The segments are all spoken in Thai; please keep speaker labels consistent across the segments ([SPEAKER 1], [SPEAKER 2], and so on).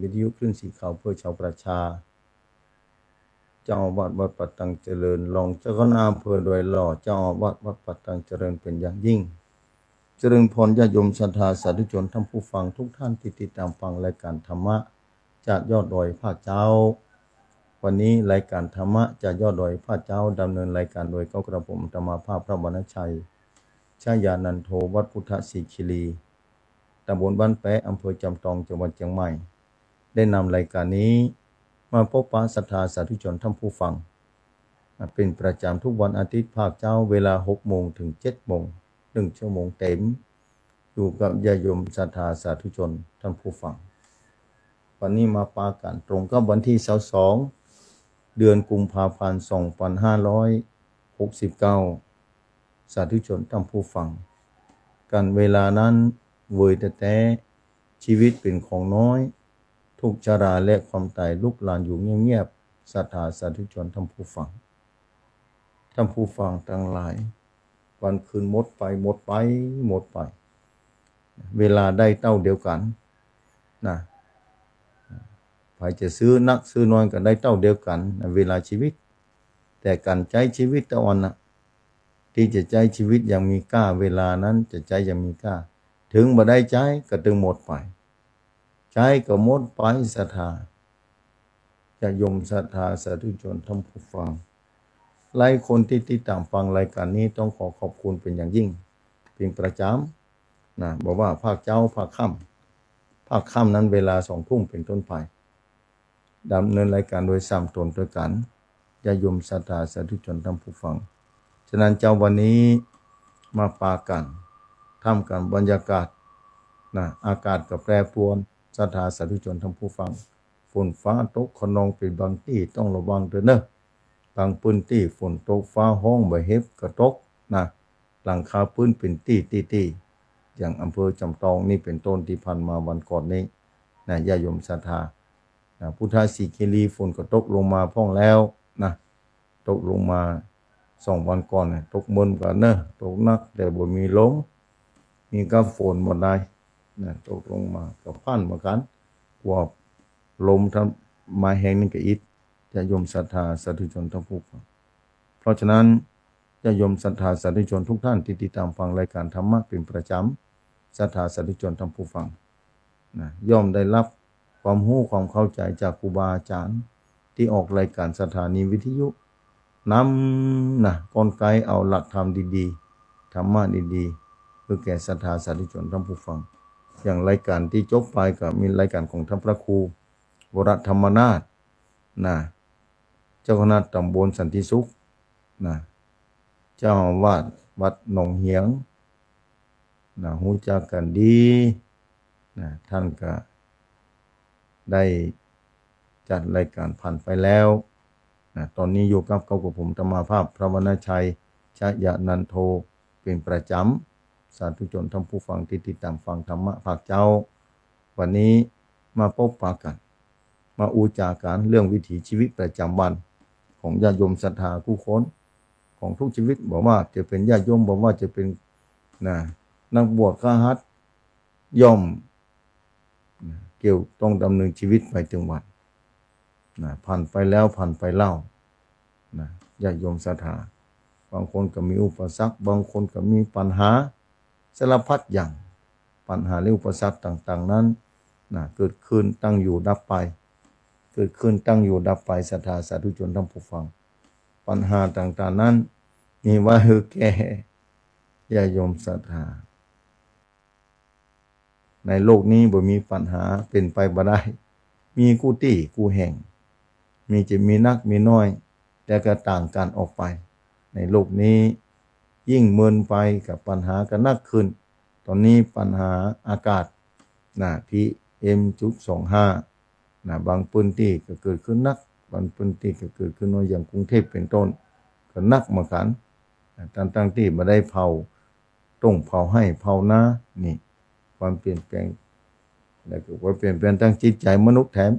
[SPEAKER 1] วิทยุคลื่นสีขาวเพื่อชาวประชาเจ้าอาวาสวัดปัตตังเจริญรองเจ้าคณะอำเภอโดยหล่อเจ้าอาวาสวัดปัตตังเจริญเป็นอย่างยิ่งเจริญพรญาติโยมศรัทธาสาธุชนท่านผู้ฟังทุกท่านที่ติดตามฟังรายการธรรมะจากยอดดอยภาคเจ้าวันนี้รายการธรรมะจากยอดดอยภาคเจ้าดำเนินรายการโดยกระผมธรรมาภาพพระวรรณชัยชยานันโทวัดพุทธศรีคิรีตำบลบ้านแปะอำเภอจำตองจังหวัดเชียงใหม่ได้นำรายการนี้มาพบปะศรัทธาสาธุชนท่านผู้ฟังเป็นประจำทุกวันอาทิตย์ภาคเจ้าเวลา 6 โมงถึง 7 โมง1 ชั่วโมงเต็มอยู่กับญาติโยมศรัทธาสาธุชนท่านผู้ฟังวันนี้มาปากันตรงกับวันที่22เดือนกุมภาพันธ์2569สาธุชนท่านผู้ฟังกันเวลานั้นเวยแต่ชีวิตเป็นของน้อยทุกชราและความตายลุกลานอยู่เงียบๆศรัทธาสาธุชนท่านผู้ฟังทั้งหลายวันคืนหมดไปเวลาได้เต้าเดียวกันนะใครจะซื้อนักซื้อน้อยก็ได้เต้าเดียวกันเวลาชีวิตแต่การใช้ชีวิตตะวันนะที่จะใช้ชีวิตอย่างมีค่าเวลานั้นจะใช้อย่างมีค่าถึงบ่ได้ใช้ก็ถึงหมดไปใช้ก็หมดไปศรัทธาจะยมศรัทธาสาธุชนท่านผู้ฟังหลายคนที่ติดตามฟังรายการนี้ต้องขอขอบคุณเป็นอย่างยิ่งเป็นประจำนะบอกว่าภาคเจ้าภาคค่ำนั้นเวลา20 ทุ่มเป็นต้นไปดำเนินรายการโดย3 ตนด้วยกันจะยมศรัทธาสาธุชนท่านผู้ฟังฉะนั้นเจ้าวันนี้มาปากันทำกันบรรยากาศนะอากาศก็แปรปรวนศรัทธาสาธุชนท่านผู้ฟังฝนฟ้าตกขนองเป็นบางที่ต้องระวังเด้อเนอะบางพื้นที่ฝนตกฟ้าห้องบ่เฮ็บก็ตกนะหลังคาพื้นเป็นตี้อย่างอำเภอจำตองนี่เป็นต้นที่พันมาวันก่อนนี้นะญาติโยมศรัทธานะพุทธศรีคีรีฝนก็ตกลงมาพ้องแล้วนะตกลงมา2 วันก่อนนะตกมนกันเนอะตกนักแต่บ่มีลมมีก็ฝนหมดได้นะตกลงมากับพันเหมือนกันว่าลมทั้งมาแห้งนี่ก็อิดจะยมศรัทธาสาธุชนทั้งผู้ฟังเพราะฉะนั้นจะยมศรัทธาสาธุชนทุกท่านที่ติดตามฟังรายการธรรมะเป็นประจำศรัทธาสาธุชนทั้งผู้ฟังนะย่อมได้รับความรู้ความเข้าใจจากครูบาอาจารย์ที่ออกรายการสถานีวิทยุนำนะกลไกเอาหลักธรรมดีๆธรรมะดีๆเพื่อแก่ศรัทธาสาธุชนทั้งผู้ฟังอย่างรายการที่จบไปก็มีรายการของท่านพระครูวรธรรมนาถนะเจ้าคณะตำบลสันติสุขนะเจ้าอาวาสวัดหนองเหียงนะรู้จักกันดีนะท่านก็ได้จัดรายการผ่านไปแล้วนะตอนนี้อยู่กับผมธรรมาภาพพระวรรณชัยชยนันโทเป็นประจำสาธุชนท่านผู้ฟังที่ติดตามฟังธรรมะภาคเจ้าวันนี้มาพบปะกันมาอูจากันเรื่องวิถีชีวิตประจำวันของญาติโยมศรัทธาผู้คนของทุกชีวิตบอกว่าจะเป็นญาติโยมบอกว่าจะเป็นนะนักบวชฆราวาสย่อมเกี่ยวต้องดำเนินชีวิตไปถึงวันนะผ่านไปแล้วผ่านไปเล่านะญาติโยมศรัทธาบางคนก็มีอุปสรรคบางคนก็มีปัญหาสารพัดอย่างปัญหาและอุปสรรคต่างๆนั้นนะเกิดขึ้นตั้งอยู่ดับไปเกิดขึ้นตั้งอยู่ดับไปศรัทธาสาธุชนท่านผู้ฟังปัญหาต่างๆนั้นมีไว้ให้แก้ญาติโยมศรัทธาในโลกนี้บ่มีปัญหาเป็นไปบ่ได้มีกู้ตี้กู้แห่งจะมีนักมีน้อยแต่ก็ต่างกันออกไปในโลกนี้ยิ่งเมินไปกับปัญหาก็นักขึ้นตอนนี้ปัญหาอากาศPM2.25นะบางพื้นที่ก็เกิดขึ้นนักบางพื้นที่ก็เกิดขึ้นน้อยอย่างกรุงเทพเป็นต้นก็นักเหมือนกันตั้งที่บ่ได้เผาต้องเผาให้เผานะนี่ความเปลี่ยนแปลงแล้วก็ว่าเปลี่ยนแปลงทั้งจิตใจมนุษย์แถม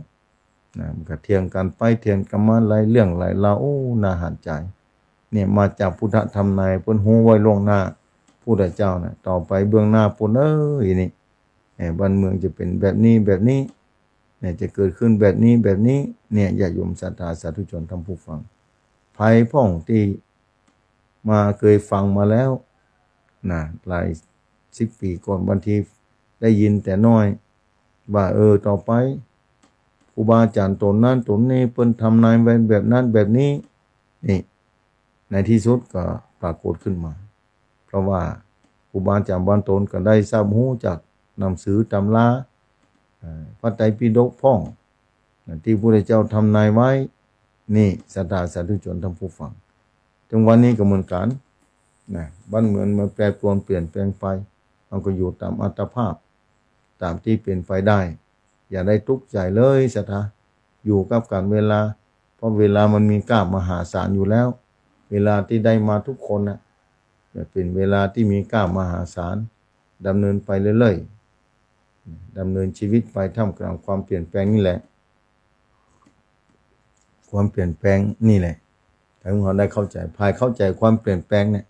[SPEAKER 1] นะมันก็เถียงกันไปเถียงกันมาหลายเรื่องหลายราวโอ้น่าหันใจเนี่ยมาจากพุทธธรรมนายเพิ่นฮู้ไว้ล่วงหน้าพุทธเจ้าน่ะต่อไปเบื้องหน้าเพิ่นนี่บ้านเมืองจะเป็นแบบนี้ เนี่ยจะเกิดขึ้นแบบนี้เนี่ยญาติโยมศรัทธาสาธุชนท่านผู้ฟังภัยพ่องที่มาเคยฟังมาแล้วนะหลาย10 ปีก่อนบางทีได้ยินแต่น้อยว่าต่อไปครูบาอาจารย์ตนนั้นตนนี้เพิ่นทำนายไว้แบบนั้นแบบนี้นี่ในที่สุดก็ปรากฏขึ้นมาเพราะว่าครูบาอาจารย์บางตนก็ได้ทราบรู้จากหนังสือตำราพระไตรปิฎกพ่องที่พระพุทธเจ้าทำนายไว้นี่ศรัทธาสาธุชนท่านผู้ฟังถึงวันนี้ก็เหมือนกันนะบ้านเมืองมันแปรปรวนเปลี่ยนแปลงไปมันก็อยู่ตามอัตภาพตามที่เป็นไปได้อย่าได้ทุกข์ใจเลยศรัทธาอยู่กับการเวลาเพราะเวลามันมีค่ามหาศาลอยู่แล้วเวลาที่ได้มาทุกคนนะเป็นเวลาที่มีค่ามหาศาลดำเนินไปเรื่อยๆดำเนินชีวิตไปท่ามกลางความเปลี่ยนแปลงนี่แหละความเปลี่ยนแปลงนี่แหละถ้าเราได้เข้าใจภายเข้าใจความเปลี่ยนแปลงเนี่ย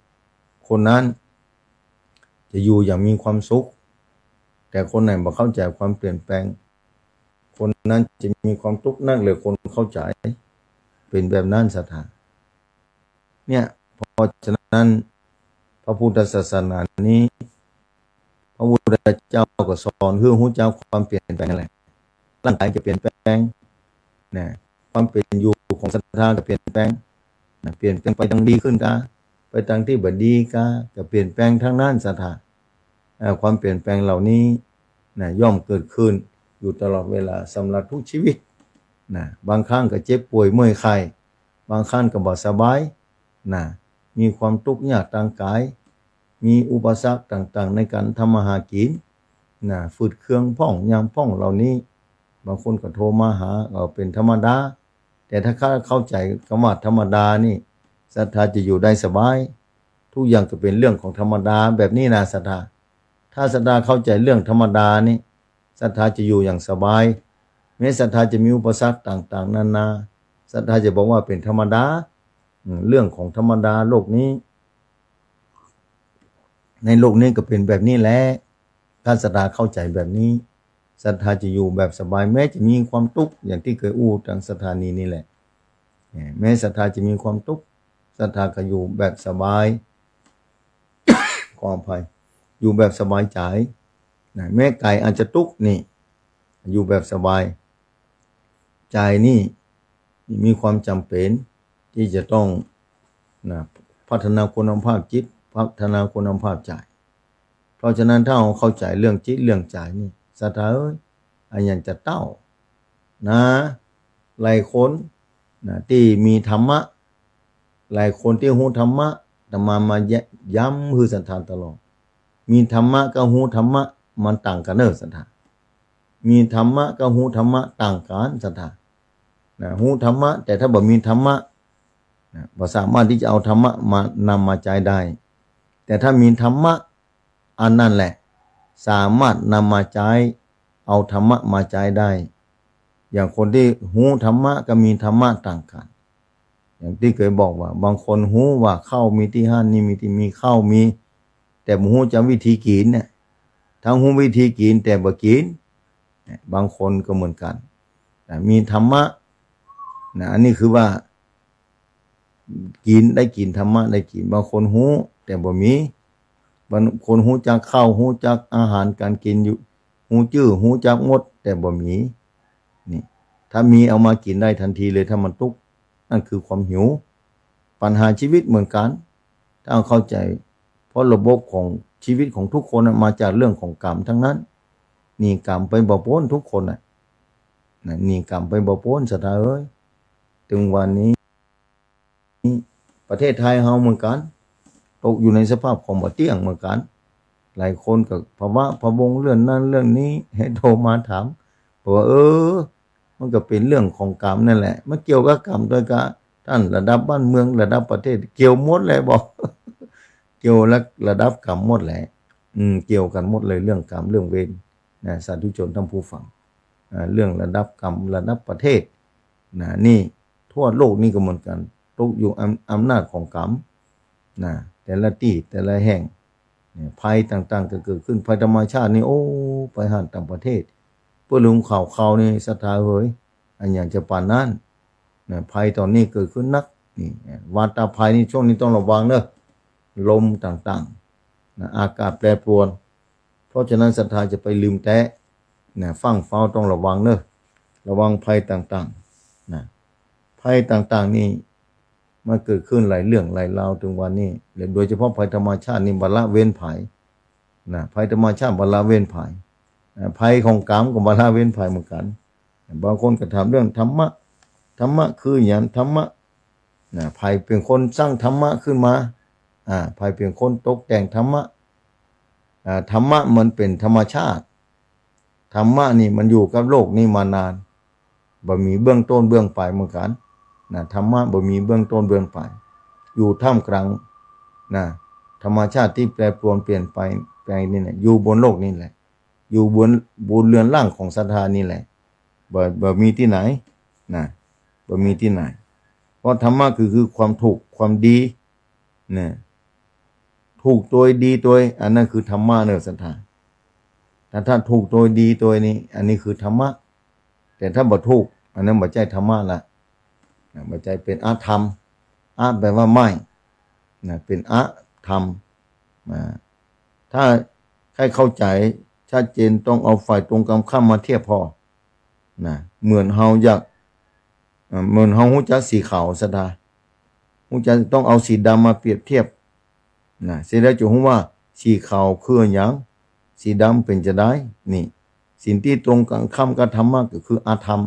[SPEAKER 1] คนนั้นจะอยู่อย่างมีความสุขแต่คนไหนบ่เข้าใจความเปลี่ยนแปลงคนนั้นจะมีความทุกข์นั่นเลยคนเข้าใจเป็นแบบนั้นศรัทธาเนี่ยเพราะฉะนั้นพระพุทธศาสนานี้พระพุทธเจ้าก็สอนเรื่องรู้จักความเปลี่ยนแปลงนั่นแหละร่างกายจะเปลี่ยนแปลงนะความเป็นอยู่ของศรัทธาก็เปลี่ยนแปลงนะเปลี่ยนแปลงไปทางดีขึ้นกะไปทางที่บ่ดีก็เปลี่ยนแปลงทั้งนั้นศรัทธาความเปลี่ยนแปลงเหล่านี้นะย่อมเกิดขึ้นอยู่ตลอดเวลาสำหรับทุกชีวิตนะบางครั้งก็เจ็บป่วยเมื่อยไข้บางครั้งก็บ่สบายนะมีความทุกข์ยากทางกายมีอุปสรรคต่างๆในการทำมาหากินนะฝืดเคืองพ่องยามพ่องเหล่านี้บางคนก็โทรมาหาเป็นธรรมดาแต่ถ้าเข้าใจคำว่าธรรมดานี่ศรัทธาจะอยู่ได้สบายทุกอย่างก็เป็นเรื่องของธรรมดาแบบนี้นะศรัทธาถ้าศรัทธาเข้าใจเรื่องธรรมดานี่ศรัทธาจะอยู่อย่างสบายแม้ศรัทธาจะมีอุปสรรคต่างๆนานาศรัทธาจะบอกว่าเป็นธรรมดาเรื่องของธรรมดาโลกนี้ในโลกนี้ก็เป็นแบบนี้แหละถ้าศรัทธาเข้าใจแบบนี้ศรัทธาจะอยู่แบบสบายแม้จะมีความทุกข์อย่างที่เคยอู้ทางสถานีนี่แหละแม้ศรัทธาจะมีความทุกข์ศรัทธาก็อยู่แบบสบาย ขออภัยอยู่แบบสบายใจแม้กายอาจจะทุกข์นี่อยู่แบบสบายใจนี่มีความจำเป็นที่จะต้องพัฒนาคุณภาพจิตพัฒนาคุณภาพใจเพราะฉะนั้นถ้าเราเข้าใจเรื่องจิตเรื่องใจนี่ศรัทธาอันยังจะเต้านะหลายคนที่มีธรรมะหลายคนที่รู้ธรรมะแต่มาย้ำคือศรัทธาตลอดมีธรรมะกับรู้ธรรมะมันต่างกันเนอะศรัทธามีธรรมะกับรู้ธรรมะต่างกันศรัทธารู้ธรรมะแต่ถ้าบ่มีธรรมะบ่สามารถที่จะเอาธรรมะมานำมาใจได้แต่ถ้ามีธรรมะอันนั่นแหละสามารถนำมาใช้เอาธรรมะมาใช้ได้อย่างคนที่รู้ธรรมะกับมีธรรมะต่างกันอย่างที่เคยบอกว่าบางคนรู้ว่าข้าวมีที่ห้านนี่มีที่มีข้าวมีแต่บ่รู้จะวิธีกินเนี่ยทั้งรู้วิธีกินแต่บ่กินบางคนก็เหมือนกันมีธรรมะอันนี้คือว่ากินได้กินธรรมะได้กินบางคนรู้แต่บ่มีบางคนรู้จักข้าวรู้จักอาหารการกินอยู่รู้จื้อรู้จักงดแต่บ่มีนี่ถ้ามีเอามากินได้ทันทีเลยถ้ามันทุกข์นั่นคือความหิวปัญหาชีวิตเหมือนกันถ้าเข้าใจเพราะระบบของชีวิตของทุกคนมาจากเรื่องของกรรมทั้งนั้นนี่กรรมไปบ่พ้นทุกคนนี่กรรมไปบ่พ้นศรัทธาถึงวันนี้ประเทศไทยเฮาเหมือนกันตกอยู่ในสภาพของบ่เที่ยงเหมือนกันหลายคนก็ภาวะพะวงเรื่องนั้นเรื่องนี้ให้โทรมาถามบอกว่ามันก็เป็นเรื่องของกรรมนั่นแหละมันเกี่ยวกับกรรมด้วยกันท่านระดับบ้านเมืองระดับประเทศเกี่ยวหมดเลยบอก เกี่ยวระดับกรรมหมดแหละเกี่ยวกันหมดเลยเรื่องกรรมเรื่องเวรสาธุชนท่านผู้ฟังเรื่องระดับกรรมระดับประเทศนี่ทั่วโลกนี่ก็เหมือนกันตกอยู่อำนาจของกรรมแต่ละที่แต่ละแห่งภัยต่างๆก็เกิดขึ้นภัยธรรมชาตินี่ไปหาต่างประเทศ พื่อลุงข่าวนี่ศรัทธาเฮ้ยอันอย่างจะป่านนั้นนะภัยตอนนี้เกิดขึ้นนักนี่วาตาภัยนี่ช่วงนี้ต้องระวังเนอะลมต่างๆนะอากาศแปรปรวนเพราะฉะนั้นศรัทธาจะไปลืมแตะนะฟังเฝ้าต้องระวังเนอะระวังภัยต่างๆนะภัยต่างๆนี่มาเกิดขึ้นหลายเรื่องหลายราวถึงวันนี้โดยเฉพาะภัยธรรมชาตินี่บรรละเว้นภัยนะภัยธรรมชาติบรรละเว้นภัยภัยของกรรมกับบรรละเว้นภัยเหมือนกันบางคนก็ถามเรื่องธรรมะคืออย่างธรรมะนะภัยเป็นคนสร้างธรรมะขึ้นมาภัยเป็นคนตกแต่งธรรมะธรรมะมันเป็นธรรมชาติธรรมะนี่มันอยู่กับโลกนี้มานานบ่มีเบื้องต้นเบื้องปลายเหมือนกันนะธรรมะบ่มีเบื้องต้นเบื้องปลายอยู่ท่ามกลางนะธรรมชาติที่แปรปรวนเปลี่ยนไปนี่แหละอยู่บนโลกนี่แหละอยู่บนเรือนร่างของศรัทธานี่แหละบ่มีที่ไหนนะบ่มีที่ไหนเพราะธรรมะคือความถูกความดีนะถูกตัวดีตัวอันนั้นคือธรรมะเนอะศรัทธาถ้าถูกตัวดีตัวนี้อันนี้คือธรรมะแต่ถ้าบ่ถูกอันนั้นบ่ใช่ธรรมะละบ่ใช่เป็นอธรรมแปลว่าไม่นะเป็นอธรรมถ้าใครเข้าใจชัดเจนต้องเอาฝ่ายตรงกันข้ามมาเทียบพอนะเหมือนเฮารู้จักสีขาวศรัทธารู้จักต้องเอาสีดำมาเปรียบเทียบนะเสร็จแล้วจะรู้ว่าสีขาวคืออย่างสีดำเป็นจะได้นี่สิ่งที่ตรงกันข้ามกับธรรมะก็คืออาธรรม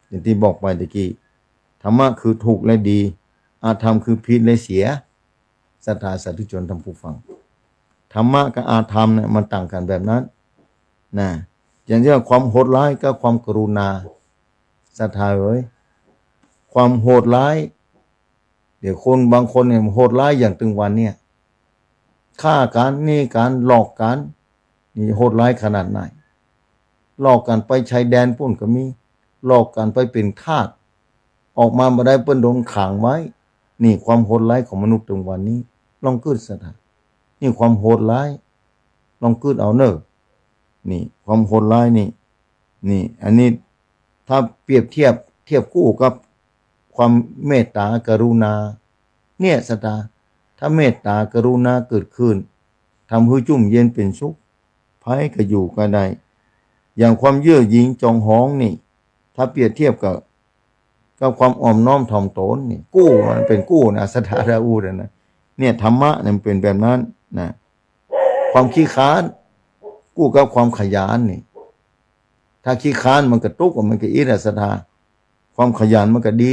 [SPEAKER 1] อย่างที่บอกไปตะกี้ธรรมะคือถูกและดีอาธรรมคือผิดและเสียศรัทธาสาธุชนท่านผู้ฟังธรรมะกับอาธรรมเนี่ยมันต่างกันแบบนั้นนะอย่างเช่นความโหดร้ายกับความกรุณาศรัทธาเอ้ยความโหดร้ายเดี๋ยวคนบางคนเนี่ยโหดร้ายอย่างตึงวันเนี่ยฆ่ากันนี่การหลอกกันนี่โหดร้ายขนาดไหนหลอกกันไปชายแดนปุ่นก็มีหลอกกันไปเป็นทาสออกมาบ่ได้เปิ้นโดนขังไว้นี่ความโหดร้ายของมนุษย์ตรงวันนี้ลองคิดซะนะนี่ความโหดร้ายลองคิดเอาเนอะนี่ความโหดร้ายนี่อันนี้ถ้าเปรียบเทียบคู่กับความเมตตากรุณาเนี่ยศรัทธาถ้าเมตตากรุณาเกิดขึ้นทำให้จุ่มเย็นเป็นสุขภัยก็อยู่ก็ได้อย่างความเย่อหยิ่งจองหองนี่ถ้าเปรียบเทียบกับความอ่อมน้อมถ่อมตนนี่กู้มันเป็นกู้นะศรัทธาราอูนะเนี่ยธรรมะเนี่ยมันเป็นแบบนั้นนะความขี้ค้านกู้กับความขยันนี่ถ้าขี้ค้านมันก็ตุกมันก็อิศรัทธาความขยันมันก็ดี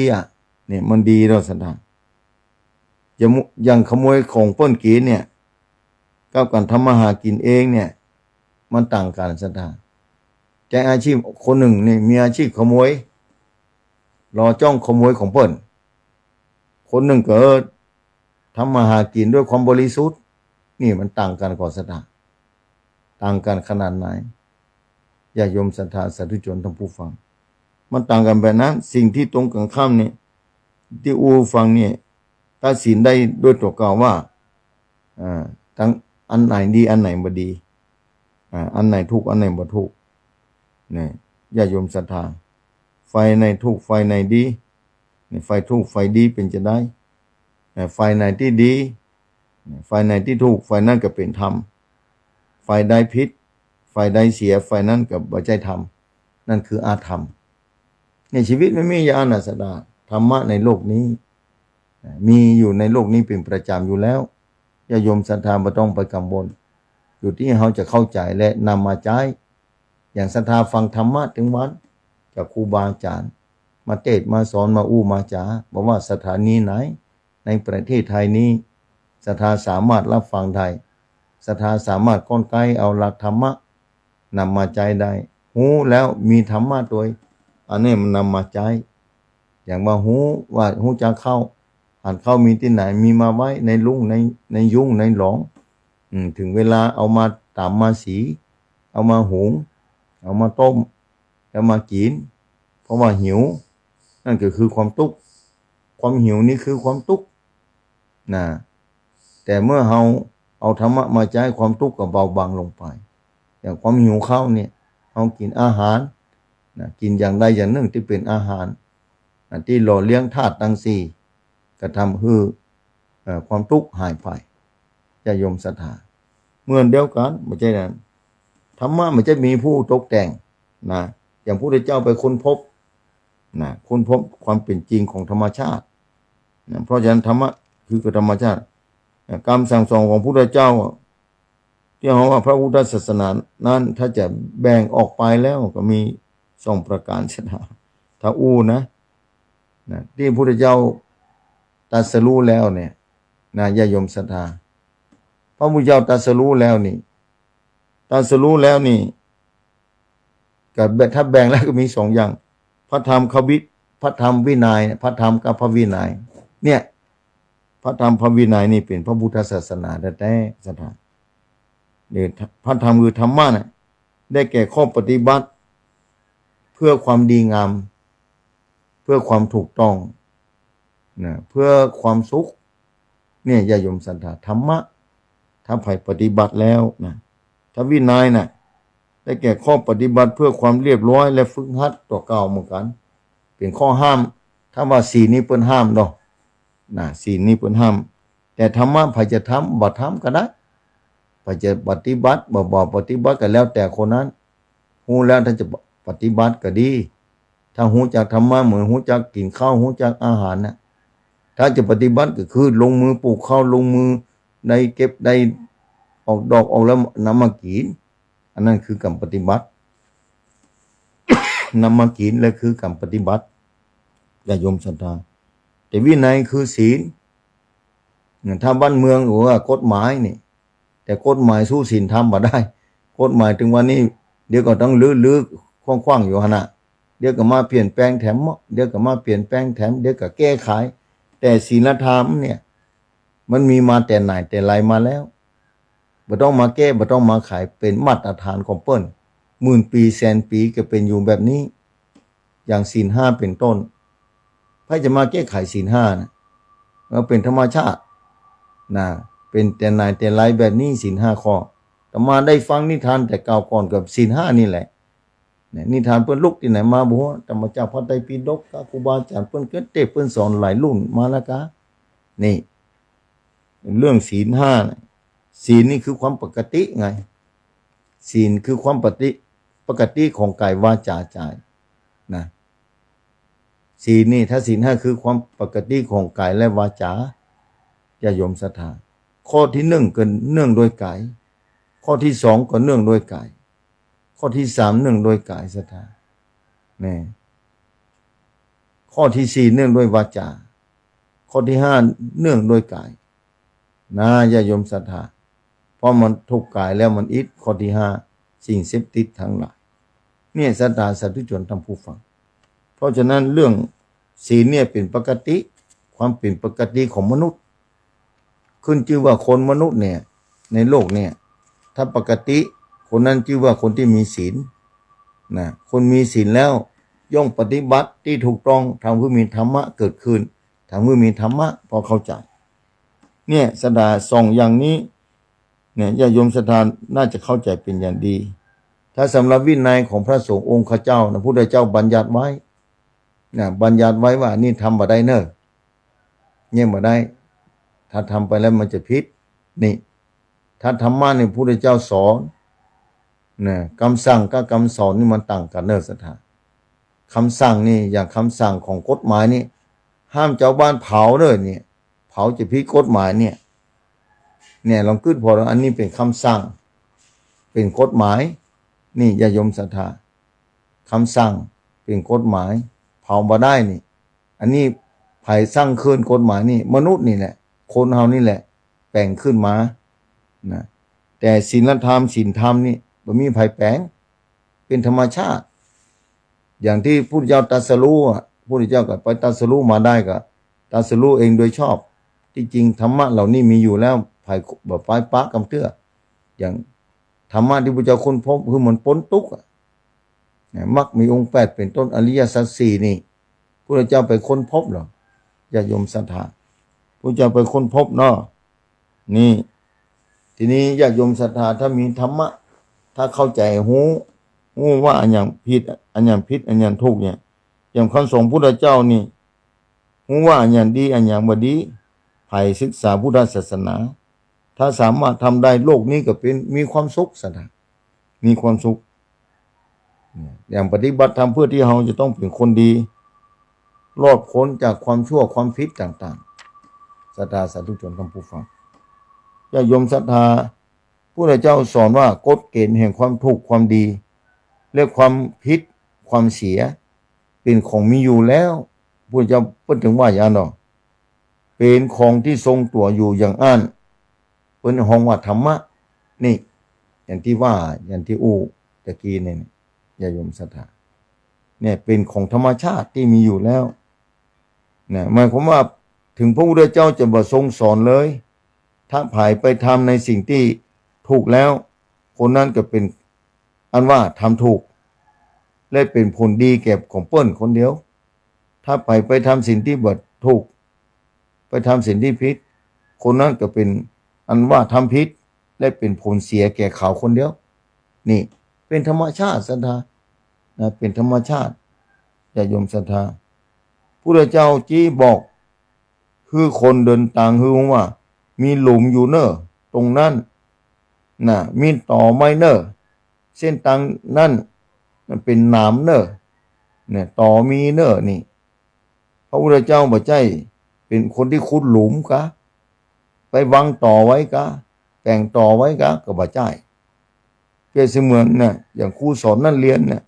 [SPEAKER 1] เนี่ยมันดีแล้วศรัทธาอย่างขโมยของปล้นกินเนี่ยกับการทำมาหากินเองเนี่ยมันต่างกันศรัทธาใจอาชีพคนหนึ่งนี่มีอาชีพขโมยรอจ้องขโมยของเปิ้นคนหนึ่งก็ทำมาหากินด้วยความบริสุทธิ์นี่มันต่างกันก่อนศรัทธาต่างกันขนาดไหนญาติโยมศรัทธาสาธุชนทั้งผู้ฟังมันต่างกันแบบนั้นสิ่งที่ตรงกันข้ามนี่ที่ฟังนี่ตัดสินได้ด้วยตัวเก่าว่าทั้งอันไหนดีอันไหนบ่ดีอันไหนถูกอันไหนบ่ถูกนี่ญาติโยมศรัทธาไฟในถูกไฟในดีไฟถูกไฟดีเป็นจะได้ไฟไหนที่ดีไฟไหนที่ถูกไฟนั้นก็เป็นธรรมไฟใดผิดไฟใดเสียไฟนั้นก็บ่ใช่ธรรมนั่นคืออาธรรมในชีวิตไม่มีอย่างนั้นศรัทธาธรรมะในโลกนี้มีอยู่ในโลกนี้เป็นประจำอยู่แล้วญาติโยมศรัทธาบ่ต้องไปกังวลอยู่ที่เขาจะเข้าใจและนำมาใช้อย่างศรัทธาฟังธรรมะถึงวันจากครูบาอาจารย์มาเทศมาสอนมามาจาบอกว่าสถานีไหนในประเทศไทยนี้ศรัทธาสามารถรับฟังได้ศรัทธาสามารถก้อนไกลเอาหลักธรรมะนำมาใช้ได้หูแล้วมีธรรมะโดยอันนี้มันนำมาใช้อย่างว่าหูว่าหูจะเข้าอ่านเข้ามีที่ไหนมีมาไว้ในลุ่งในยุ่งในหลองถึงเวลาเอามาตามมาสีเอามาหุงเอามาต้มแล้วมากินเพราะว่าหิวนั่นก็คือความทุกข์ความหิวนี่คือความทุกข์นะแต่เมื่อเราเอาธรรมะมาใช้ความทุกข์ก็เบาบางลงไปอย่างความหิวข้าวเนี่ยเรากินอาหาร นะกินอย่างใดอย่างหนึ่งที่เป็นอาหารที่หล่อเลี้ยงธาตุทั้งสี่กระทำให้ความทุกข์หายไปญาติโยมศรัทธาเหมือนเดียวกันไม่ใช่นั้นธรรมะมันจะมีผู้ตกแต่งนะอย่างพระพุทธเจ้าไปค้นพบนะค้นพบความเป็นจริงของธรรมชาตินะเพราะฉะนั้นธรรมะคือธรรมชาติคำสั่งสอนของพระพุทธเจ้าที่เขาว่าพระพุทธศาสนานั้นถ้าจะแบ่งออกไปแล้วก็มี2 ประการศรัทธาถ้านะที่พระพุทธเจ้าตรัสรู้แล้วเนี่ยนะญาติโยมศรัทธาพระพุทธเจ้าตรัสรู้แล้วนี่กับถ้าแบ่งแล้วก็มี2 อย่างพระธรรมพระธรรมวินัยพระธรรมกับพระวินัยเนี่ยพระธรรมพระวินัยนี่เป็นพระพุทธศาสนาแท้ๆศรัทธาเนี่ยพระธรรมคือธรรมะน่ะได้แก่ข้อปฏิบัติเพื่อความดีงามเพื่อความถูกต้องนะเพื่อความสุขเนี่ยญาติโยมศรัทธาธรรมะถ้าใครปฏิบัติแล้วนะถ้าวินัยน่ะได้แก่ข้อปฏิบัติเพื่อความเรียบร้อยและฝึกหัดตัวเก่าเหมือนกันเป็นข้อห้ามถ้าว่าศีลนี้เปิ้นห้ามเนาะนะศีลนี้เปิ้นห้ามแต่ธรรมะใครจะทำบ่ทำก็ได้ใครจะปฏิบัติบ่ปฏิบัติก็แล้วแต่คนนั้นฮู้แล้วถ้าจะปฏิบัติก็ดีถ้าฮู้จักธรรมะเหมือนฮู้จักกินข้าวฮู้จักอาหารนะถ้าจะปฏิบัติก็คือลงมือปลูกข้าวลงมือได้เก็บได้ออกดอกออกแล้วนำมากินอันนั้นคือกรรมปฏิบัติ นำมากินและคือกรรมปฏิบัติญาติโยมศรัทธาแต่วินัยคือศีลถ้าบ้านเมืองหรือว่ากฎหมายนี่แต่กฎหมายสู้ศีลธรรมบ่ได้กฎหมายถึงวันนี้เดี๋ยวก็ต้องลื้อคว้างๆอยู่หั่นน่ะเดี๋ยวก็มาเปลี่ยนแปลงแถมเดี๋ยวก็มาเปลี่ยนแปลงแถมเดี๋ยวก็แก้ไขแต่ศีลธรรมเนี่ยมันมีมาแต่ไหนแต่ไรมาแล้วบ่ต้องมาแก้บ่ต้องมาไขเป็นมาตรฐานของเปิ้น10,000 ปีแสนปีก็เป็นอยู่แบบนี้อย่างศีล5เป็นต้นใครจะมาแก้ไขศีล5นะมันเป็นธรรมชาตินะเป็นแต่ไหนแต่ไรแบบนี้ศีล5ข้อแต่มาได้ฟังนิทานแต่เก่าก่อนกับศีล5นี่แหละนิทานเปิ้นลุกที่ไหนมาบ่ธรรมจักรพระไตรปิฎกครูบาอาจารย์เปิ้นเกิดเตเปิ้นสอนหลายรุ่นมาแล้วกะนี่เรื่องศีล5นะศีลนี่คือความปกติไงศีลคือความปกติของกายวาจาใจนะศีลนี่ถ้าศีล5คือความปกติของกายและวาจาญาติโยมศรัทธาข้อที่1ก็เนื่องโดยกายข้อที่2ก็เนื่องโดยกายข้อที่3เนื่องโดยกายศรัทธานี่ข้อที่4เนื่องโดยวาจาข้อที่5เนื่องโดยกายนะญาติโยมศรัทธาเพราะมันทุกกายแล้วมันอิดข้อที่5สิ่งเสพติดทั้งหลายเนี่ยศรัทธาสาธุชนท่านผู้ฟังเพราะฉะนั้นเรื่องศีลเนี่ยเป็นปกติความเป็นปกติของมนุษย์ขึ้นชื่อว่าคนมนุษย์เนี่ยในโลกเนี่ยถ้าปกติคนนั้นชื่อว่าคนที่มีศีลนะคนมีศีลแล้วย่อมปฏิบัติที่ถูกต้องทำเพื่อมีธรรมะเกิดขึ้นทำเพื่อมีธรรมะพอเข้าใจเนี่ยศรัทธาส่องอย่างนี้เนี่ยญาติโยมศรัทธาน่าจะเข้าใจเป็นอย่างดีถ้าสำหรับวินัยของพระสงฆ์องค์ข้าเจ้านะพระพุทธเจ้าบัญญัติไว้นะบัญญัติไว้ว่านี่ทำบ่ได้เนอะเนี่ยบ่ได้ถ้าทำไปแล้วมันจะผิดนี่ถ้าธรรมะนี่พระพุทธเจ้าสอนนะคำสั่งกับคำสอนนี่มันต่างกันเนอะศรัทธาคำสั่งนี่อย่างคำสั่งของกฎหมายนี่ห้ามเจ้าบ้านเผาเด้อเนี่ยเผาจะผิดกฎหมายเนี่ยลองคิดพอแล้วอันนี้เป็นคำสั่งเป็นกฎหมายนี่ญาติโยมศรัทธาคำสั่งเป็นกฎหมายเผาบ่ได้นี่อันนี้ไผสร้างขึ้นกฎหมายนี่มนุษย์นี่แหละคนเฮานี่แหละแปลงขึ้นมานะแต่ศีลธรรมศีลธรรมนี่บ่มีไผแปลงเป็นธรรมชาติอย่างที่พุทธเจ้าตรัสรู้พุทธเจ้าก็ไปตรัสรู้มาได้ก็ตรัสรู้เองโดยชอบที่จริงธรรมะเหล่านี้มีอยู่แล้วไผบ่ปลายปะกำเตื้ออย่างธรรมะที่พุทธเจ้าค้นพบคือมันพ้นทุกข์มรรคมีองค์8เป็นต้นอริยสัจ4นี่พุทธเจ้าไปค้นพบเหรอญาติโยมศรัทธาพุทธเจ้าไปค้นพบเนาะนี่ทีนี้ญาติโยมศรัทธาถ้ามีธรรมะถ้าเข้าใจหู รู้ว่าอันอย่างผิดอันอย่างผิดอันอย่างถูกเนี่ยอย่างคำสอนพุทธเจ้านี่รู้ว่าอันอย่างดีอันอย่างบ่ดีไผศึกษาพุทธศาสนาถ้าสามารถทำได้โลกนี้ก็เป็นมีความสุขสนะมีความสุขอย่างปฏิบัติธรรมเพื่อที่เราจะต้องเป็นคนดีรอดพ้นจากความชั่วความผิดต่างๆศรัทธาสาธุชนท่านผู้ฟังญาติโยมศรัทธาพระเจ้าสอนว่ากฎเกณฑ์แห่งความถูกความดีและความผิดความเสียเป็นของมีอยู่แล้วพระเจ้าเพิ่นถึงว่าอย่างนั้นเป็นของที่ทรงตัวอยู่อย่างอันเพิ่นห้องว่าธรรมะนี่อย่างที่ว่าอย่างที่ตะกี้เนี่ยญาติโยมศรัทธาเนี่ยเป็นของธรรมชาติที่มีอยู่แล้วนะหมายความว่าถึงพระพุทธเจ้าจะบ่ทรงสอนเลยถ้าผ่ายไปทำในสิ่งที่ถูกแล้วคนนั้นก็เป็นอันว่าทำถูกและเป็นผลดีแก่ของเปิ้นคนเดียวถ้าไปทำสิ่งที่บ่ถูกไปทำสิ่งที่ผิดคนนั้นก็เป็นอันว่าทำผิดและเป็นผลเสียแก่เขาคนเดียวนี่เป็นธรรมชาติศรัทธานะเป็นธรรมชาติญาติโยมศรัทธาพระเจ้าจี้บอกคือคนเดินต่างคือว่ามีหลุมอยู่เนอะตรงนั้นน่ะมีต่อไม้เนอะเส้นทางนั่นมันเป็นหนามเนอะเนี่ยต่อมีเนอะนี่พระพุทธเจ้าบ่ใจเป็นคนที่ขุดหลุมกะไปวางต่อไว้กะแต่งต่อไว้กะก็บ่ใจเปรียบเสมือนเนี่ยอย่างครูสอนนั่นเรียนเนี่ย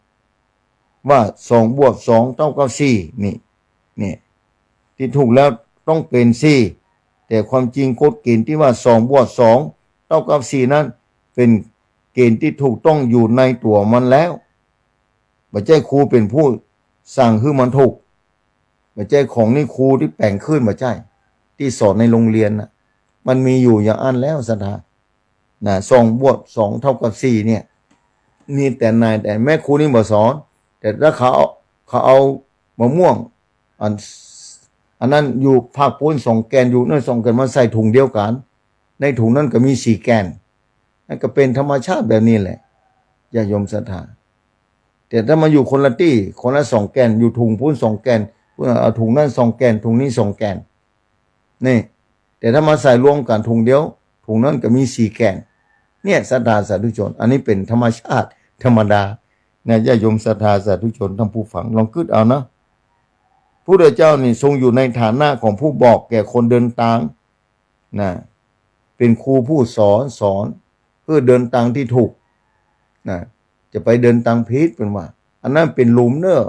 [SPEAKER 1] ว่า2 บวก 2 เท่ากับ 4นี่ที่ถูกแล้วต้องเป็น4แต่ความจริงกฎเกณฑ์ที่ว่า2 บวก 2 เท่ากับ 4นั้นเป็นเกณฑ์ที่ถูกต้องอยู่ในตัวมันแล้วบ่ใช่ครูเป็นผู้สั่งให้มันถูกบ่ใช่ของนี่ครูที่แต่งขึ้นบ่ใช่ที่สอนในโรงเรียนน่ะมันมีอยู่อย่างอันแล้วศรัทธานะ2 บวก 2 เท่ากับ 4เนี่ยนี่แต่นายแต่แม่ครูนี่บ่สอนแต่ถ้าเขาเอามะม่วงอันนั้นอยู่ภาคปูน2 แกนอยู่นั่น2 แกนมาใส่ถุงเดียวกันในถุงนั้นก็มี4 แกนนั่นก็เป็นธรรมชาติแบบนี้แหละญาติโยมศรัทธาแต่ถ้ามาอยู่คนละที่คนละ2 แกนอยู่ถุงปูน2 แกนเอาถุงนั้น2 แกนถุงนี้2 แกนนี่แต่ถ้ามาใส่รวมกันถุงเดียวถุงนั้นก็มี4 แกนเนี่ยศรัทธาสาธุชนอันนี้เป็นธรรมชาติธรรมดานะญาติโยมศรัทธาสาธุชนท่านผู้ฟังลองคิดเอานะพระพุทธเจ้านี่ทรงอยู่ในฐานะของผู้บอกแก่คนเดินทางนะเป็นครูผู้สอนเพื่อเดินทางที่ถูกนะจะไปเดินทางผิดเป็นว่าอันนั้นเป็นหลุมเนอะ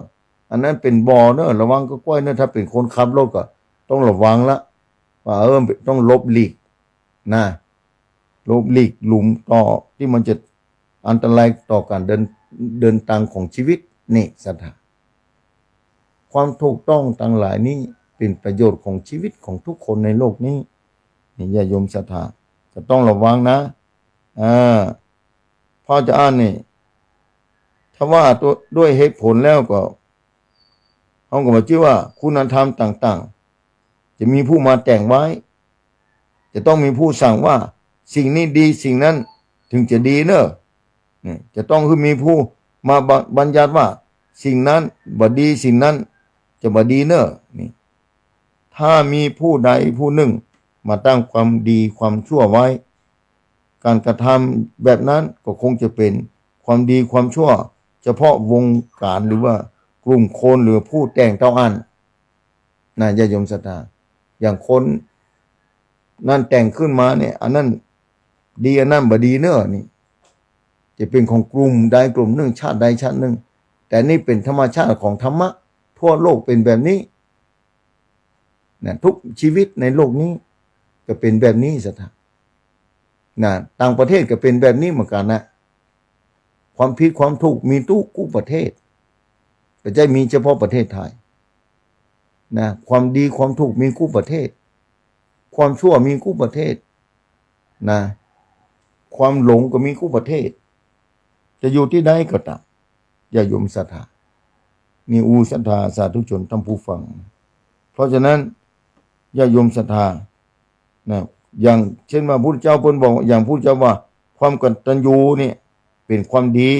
[SPEAKER 1] อันนั้นเป็นบ่อเนอะระวังก็ก้อยเนอะถ้าเป็นคนขับรถก็ต้องระวังละว่าต้องลบหลีกนะลบหลีกหลุมต่อที่มันจะอันตรายต่อการเดินทางของชีวิตนี่ศรัทธาความถูกต้องต่างหลายนี้เป็นประโยชน์ของชีวิตของทุกคนในโลกนี้นี่ญาติโยมศรัทธาจะต้องระวังนะพอจะอ่านนี่ถ้าว่าด้วยเหตุผลแล้วก็เขาก็บอกว่าคุณธรรมต่างๆจะมีผู้มาแต่งไว้จะต้องมีผู้สั่งว่าสิ่งนี้ดีสิ่งนั้นถึงจะดีเนอะนี่จะต้องคือมีผู้มาบัญญัติว่าสิ่งนั้นบ่ดีสิ่งนั้นจะบ่ดีเนอะนี่ถ้ามีผู้ใดผู้หนึ่งมาตั้งความดีความชั่วไว้การกระทำแบบนั้นก็คงจะเป็นความดีความชั่วเฉพาะวงการหรือว่ากลุ่มคนหรือผู้แต่งเท่าอันนะญาติโยมศรัทธาอย่างคนนั่นแต่งขึ้นมาเนี่ยอันนั้นดีอันนั้นบ่ดีเนอะนี่จะเป็นของกลุ่มใดกลุ่มหนึ่งชาติใดชาติหนึ่งแต่นี่เป็นธรรมชาติของธรรมะทั่วโลกเป็นแบบนี้นะทุกชีวิตในโลกนี้ก็เป็นแบบนี้ศรัทธานะต่างประเทศก็เป็นแบบนี้เหมือนกันนะความผิดความถูกมีทุกประเทศไม่ใช่มีเฉพาะประเทศไทยนะความดีความถูกมีทุกประเทศความชั่วมีทุกประเทศนะความหลงก็มีทุกประเทศจะอยู่ที่ใดก็ตามอย่าโยมศรัทธานี่ศรัทธาสาธุชนท่านผู้ฟังเพราะฉะนั้นอย่าโยมศรัทธานะอย่างเช่นว่าพุทธเจ้าเพิ่นบอกอย่างพุทธเจ้าว่าความกตัญญูเนี่ยเป็นความดี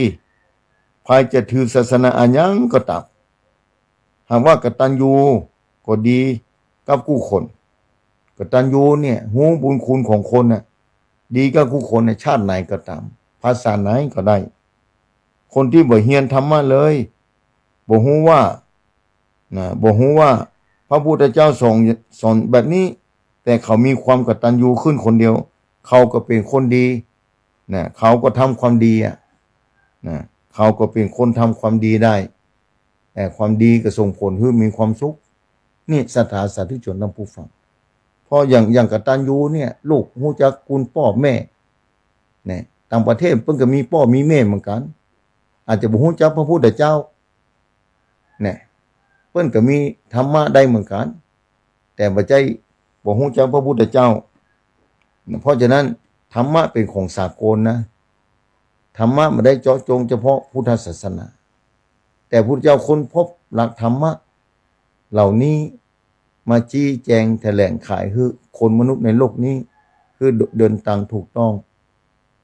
[SPEAKER 1] ค ายจะถือศาสนาอันยังก็ตามหากว่ากตัญญูก็ดีกับผู้คนกตัญญูเนี่ยหูบุญคุณของคนน่ะดีกับผู้คนในชาติไหนก็ตามภาษาไหนก็ได้คนที่บ่เฮียนธรรมะเลยบ่ฮู้ว่าบ่ฮู้ว่าพระพุทธเจ้าสอนแบบนี้แต่เขามีความกตัญญูขึ้นคนเดียวเขาก็เป็นคนดีเขาก็ทำความดีเขาก็เป็นคนทำความดีได้แต่ความดีก็ส่งผลให้มีความสุขนี่ศรัทธาสาธุชนทั้งผู้ฟังเพราะอย่างกตัญญูเนี่ยลูกฮู้จักคุณพ่อแม่ต่างประเทศเพิ่นก็มีพ่อมีแม่เหมือนกันอาจจะบ่ฮู้จักพระพุทธเจ้าเพิ่นก็มีธรรมะได้เหมือนกันแต่บ่ใจบ่ฮู้จักพระพุทธเจ้าเพราะฉะนั้นธรรมะเป็นของสากลนะธรรมะไม่ได้เจาะจงเฉพาะพุทธศาสนาแต่พุทธเจ้าค้นพบหลักธรรมะเหล่านี้มาชี้แจงแถลงขายให้คนมนุษย์ในโลกนี้คือเดินทางถูกต้อง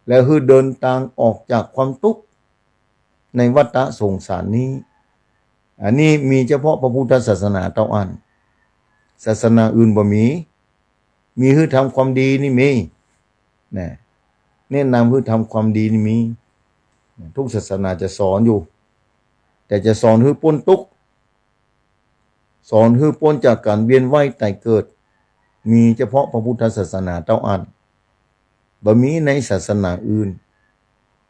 [SPEAKER 1] และคือเดินทางออกจากความทุกข์ในวัฏสงสารนี้อันนี้มีเฉพาะพระพุทธศาสนาเท่านั้นศาสนาอื่นบ่มีคือทำความดีนี่มีแนะนำคือทำความดีนี่มีทุกศาสนาจะสอนอยู่แต่จะสอนคือพ้นทุกข์สอนคือพ้นจากการเวียนว่ายตายเกิดมีเฉพาะพระพุทธศาสนาเท่านั้นบ่มีในศาสนาอื่น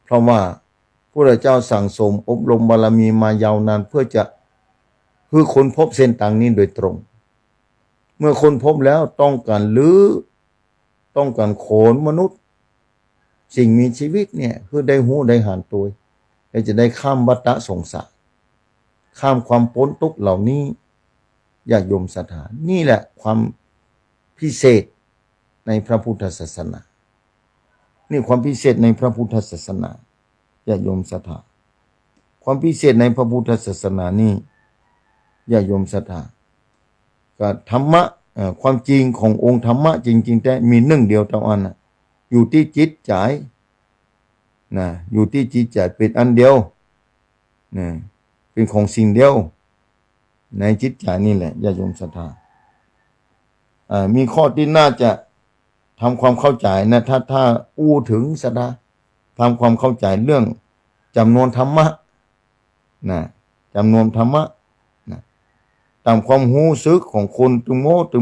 [SPEAKER 1] เพราะว่าพระเจ้าสั่งสมอบรมบารมีมายาวนานเพื่อจะคือคนพบเส้นทางนี้โดยตรงเมื่อคนพบแล้วต้องการต้องการโขนมนุษย์สิ่งมีชีวิตเนี่ยคือได้หูได้หานตัวและจะได้ข้ามวัฏสงสารข้ามความพ้นทุกข์เหล่านี้ญาติโยมศรัทธานี่แหละความพิเศษในพระพุทธศาสนานี่ความพิเศษในพระพุทธศาสนาญาติโยมศรัทธาความพิเศษในพระพุทธศาสนานี่ญาติโยมศรัทธาก็ธรรมะความจริงขององค์ธรรมะจริงๆแต่มีหนึ่งเดียวเท่านั้นอยู่ที่จิตใจอยู่ที่จิตใจเป็นอันเดียวเป็นของสิ่งเดียวในจิตใจนี่แหละญาติโยมศรัทธามีข้อที่น่าจะทำความเข้าใจนะถ้าอู้ถึงศรัทธาทำความเข้าใจเรื่องจำนวนธรรมะจำนวนธรรมะตามความรู้สึกของคนตึง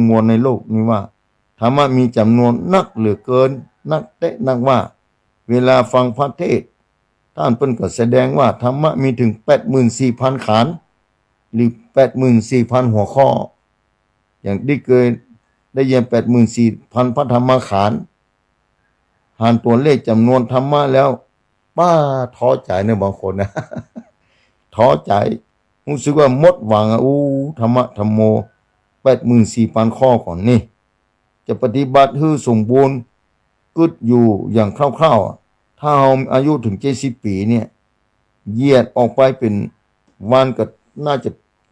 [SPEAKER 1] มวลในโลกนี้ว่าธรรมะมีจำนวนนักเหลือเกินนักนักว่าเวลาฟังพระเทศน์ท่านเพิ่นก็แสดงว่าธรรมะมีถึง 84,000 ขานหรือ 84,000 หัวข้ออย่างที่เคยได้ยิน 84,000 พระธรรมขันธ์หารตัวเลขจำนวนธรรมะแล้วป้าท้อใจเนี่ยบางคนนะท้อใจรู้สึกว่าหมดหวังธรรมะธรรมโม 84,000 ข้อก่อนนี่จะปฏิบัติให้สมบูรณ์กึดอยู่อย่างคร่าวๆถ้าเราอายุถึง70 ปีเนี่ยเหยียดออกไปเป็นวันก็น่าจะ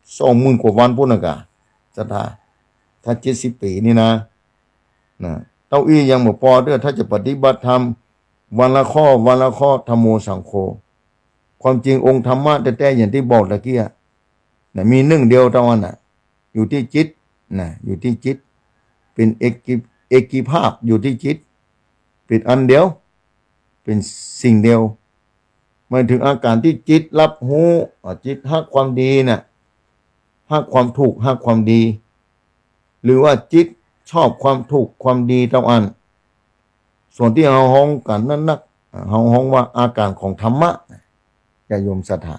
[SPEAKER 1] 20,000 กว่าวันพุ่นน่ะกะศรัทธาถ้า70 ปีนี่นะเต้าอี้ยังบ่พอเด้อถ้าจะปฏิบัติธรรมวันละข้อธัมโมสังโฆความจริงองค์ธรรมะแต่อย่างที่บอกตะกี้มีหนึ่งเดียวเท่านั้นอยู่ที่จิตอยู่ที่จิตเป็นเอกกิภาพอยู่ที่จิตเป็นอันเดียวเป็นสิ่งเดียวหมายถึงอาการที่จิตรับรู้จิตฮักความดีฮักความถูกฮักความดีหรือว่าจิตชอบความถูกความดีเท่านั้นส่วนที่เราฮ้องกันนั้นเราฮ้องว่าอาการของธรรมะญาติโยมศรัทธา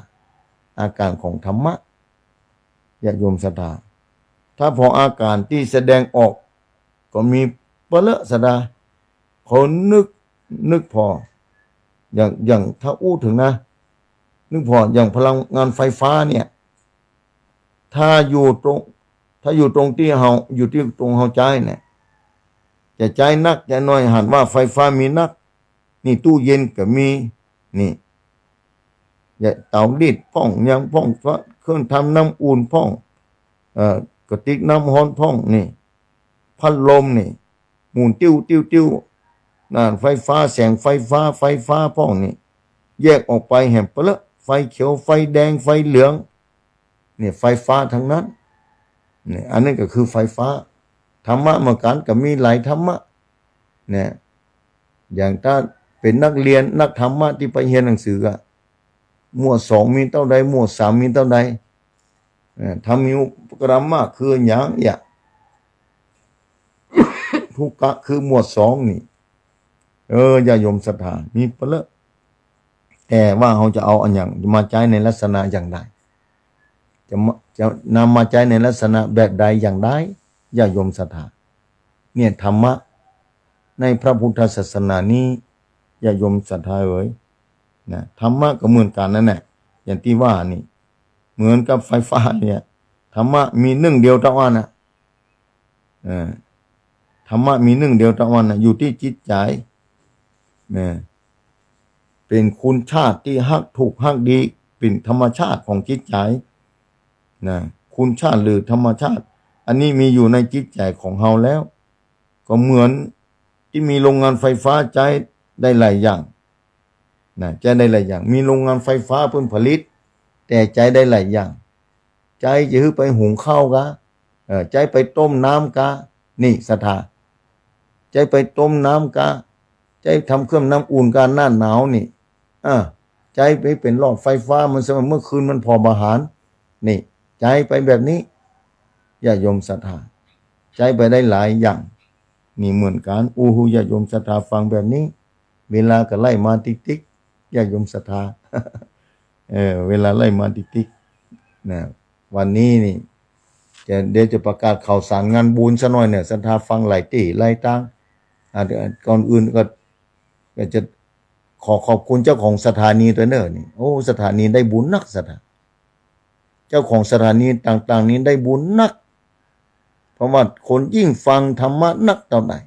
[SPEAKER 1] อาการของธรรมะญาติโยมศรัทธาถ้าพออาการที่แสดงออกก็มีเปละศรัทธาคนนึกพออย่างถ้าอู้ถึงนะนึกพออย่างพลังงานไฟฟ้าเนี่ยถ้าอยู่ตรงที่เฮาอยู่ที่ตรงเฮาใจเนี่ยจะใจนักจะน้อยหันว่าไฟฟ้ามีนักนี่ตู้เย็นก็มีนี่อย่าเตารีดพ่องยังพ่องเครื่องทำน้ำอุ่นพ่องกระติกน้ำร้อนพ่องนี่พัดลมนี่หมุนติ้วน่ะไฟฟ้าแสงไฟฟ้าพ่องนี่แยกออกไปแห่งเปละ ไฟเขียวไฟแดงไฟเหลืองเนี่ยไฟฟ้าทั้งนั้นเนี่ยอันนี้ก็คือไฟฟ้าธรรมะเหมือนกันก็มีหลายธรรมะเนี่ยอย่างถ้าเป็นนักเรียนนักธรรมะที่ไปเรียนหนังสืออะหมวดสองมีเท่าใดหมวดสามมีเท่าใดธรรมิวกรรมะคืออย่างอย่าทุกกะคือหมวดสองนี่ญาโยมศรัทธามีเปละแต่ว่าเขาจะเอาอันอย่างมาใช้ในลักษณะอย่างใดจะนำมาใช้ในลักษณะแบบใดอย่างใดญาโยมศรัทธาเนี่ยธรรมะในพระพุทธศาสนานี้ญาโยมศรัทธานะธรรมะก็เหมือนกันนั่นแหละอย่างที่ว่านี่เหมือนกับไฟฟ้าเนี่ยธรรมะมีหนึ่งเดียวเท่านั้นนะธรรมะมีหนึ่งเดียวเท่านั้นนะอยู่ที่จิตใจเป็นคุณชาติที่ฮักถูกฮักดีเป็นธรรมชาติของจิตใจนะคุณชาติหรือธรรมชาติอันนี้มีอยู่ในจิตใจของเราแล้วก็เหมือนที่มีโรงงานไฟฟ้าใช้ได้หลายอย่างนะใช้ได้หลายอย่างมีโรงงานไฟฟ้าเพิ่นผลิตแต่ใช้ได้หลายอย่างใช้จะไปหุงข้าวกะใช้ไปต้มน้ำกะนี่ศรัทธาใช้ไปต้มน้ำกะใช้ทำเครื่องน้ำอุ่นกะหน้าหนาวนี่ใช้ไปเป็นหลอดไฟฟ้ามันสมัยเมื่อคืนมันพออาหารนี่ใช้ไปแบบนี้ญาโยมศรัทธาใช้ไปได้หลายอย่างนี่เหมือนกันญาโยมศรัทธาฟังแบบนี้เวลาก็ไล่มาติ๊กๆญาโยมศรัทธาเวลาไล่มาติ๊กๆนะวันนี้นี่เดี๋ยวจะประกาศข่าวสารงานบุญซะหน่อยเนี่ยศรัทธาฟังหลายที่หลายตั้งก่อนอื่นก็จะขอบคุณเจ้าของสถานีตัวเนอนี่สถานีได้บุญนักศรัทธาเจ้าของสถานีต่างๆนี้ได้บุญนักเพราะว่าคนยิ่งฟังธรรมะนักเท่าไหร่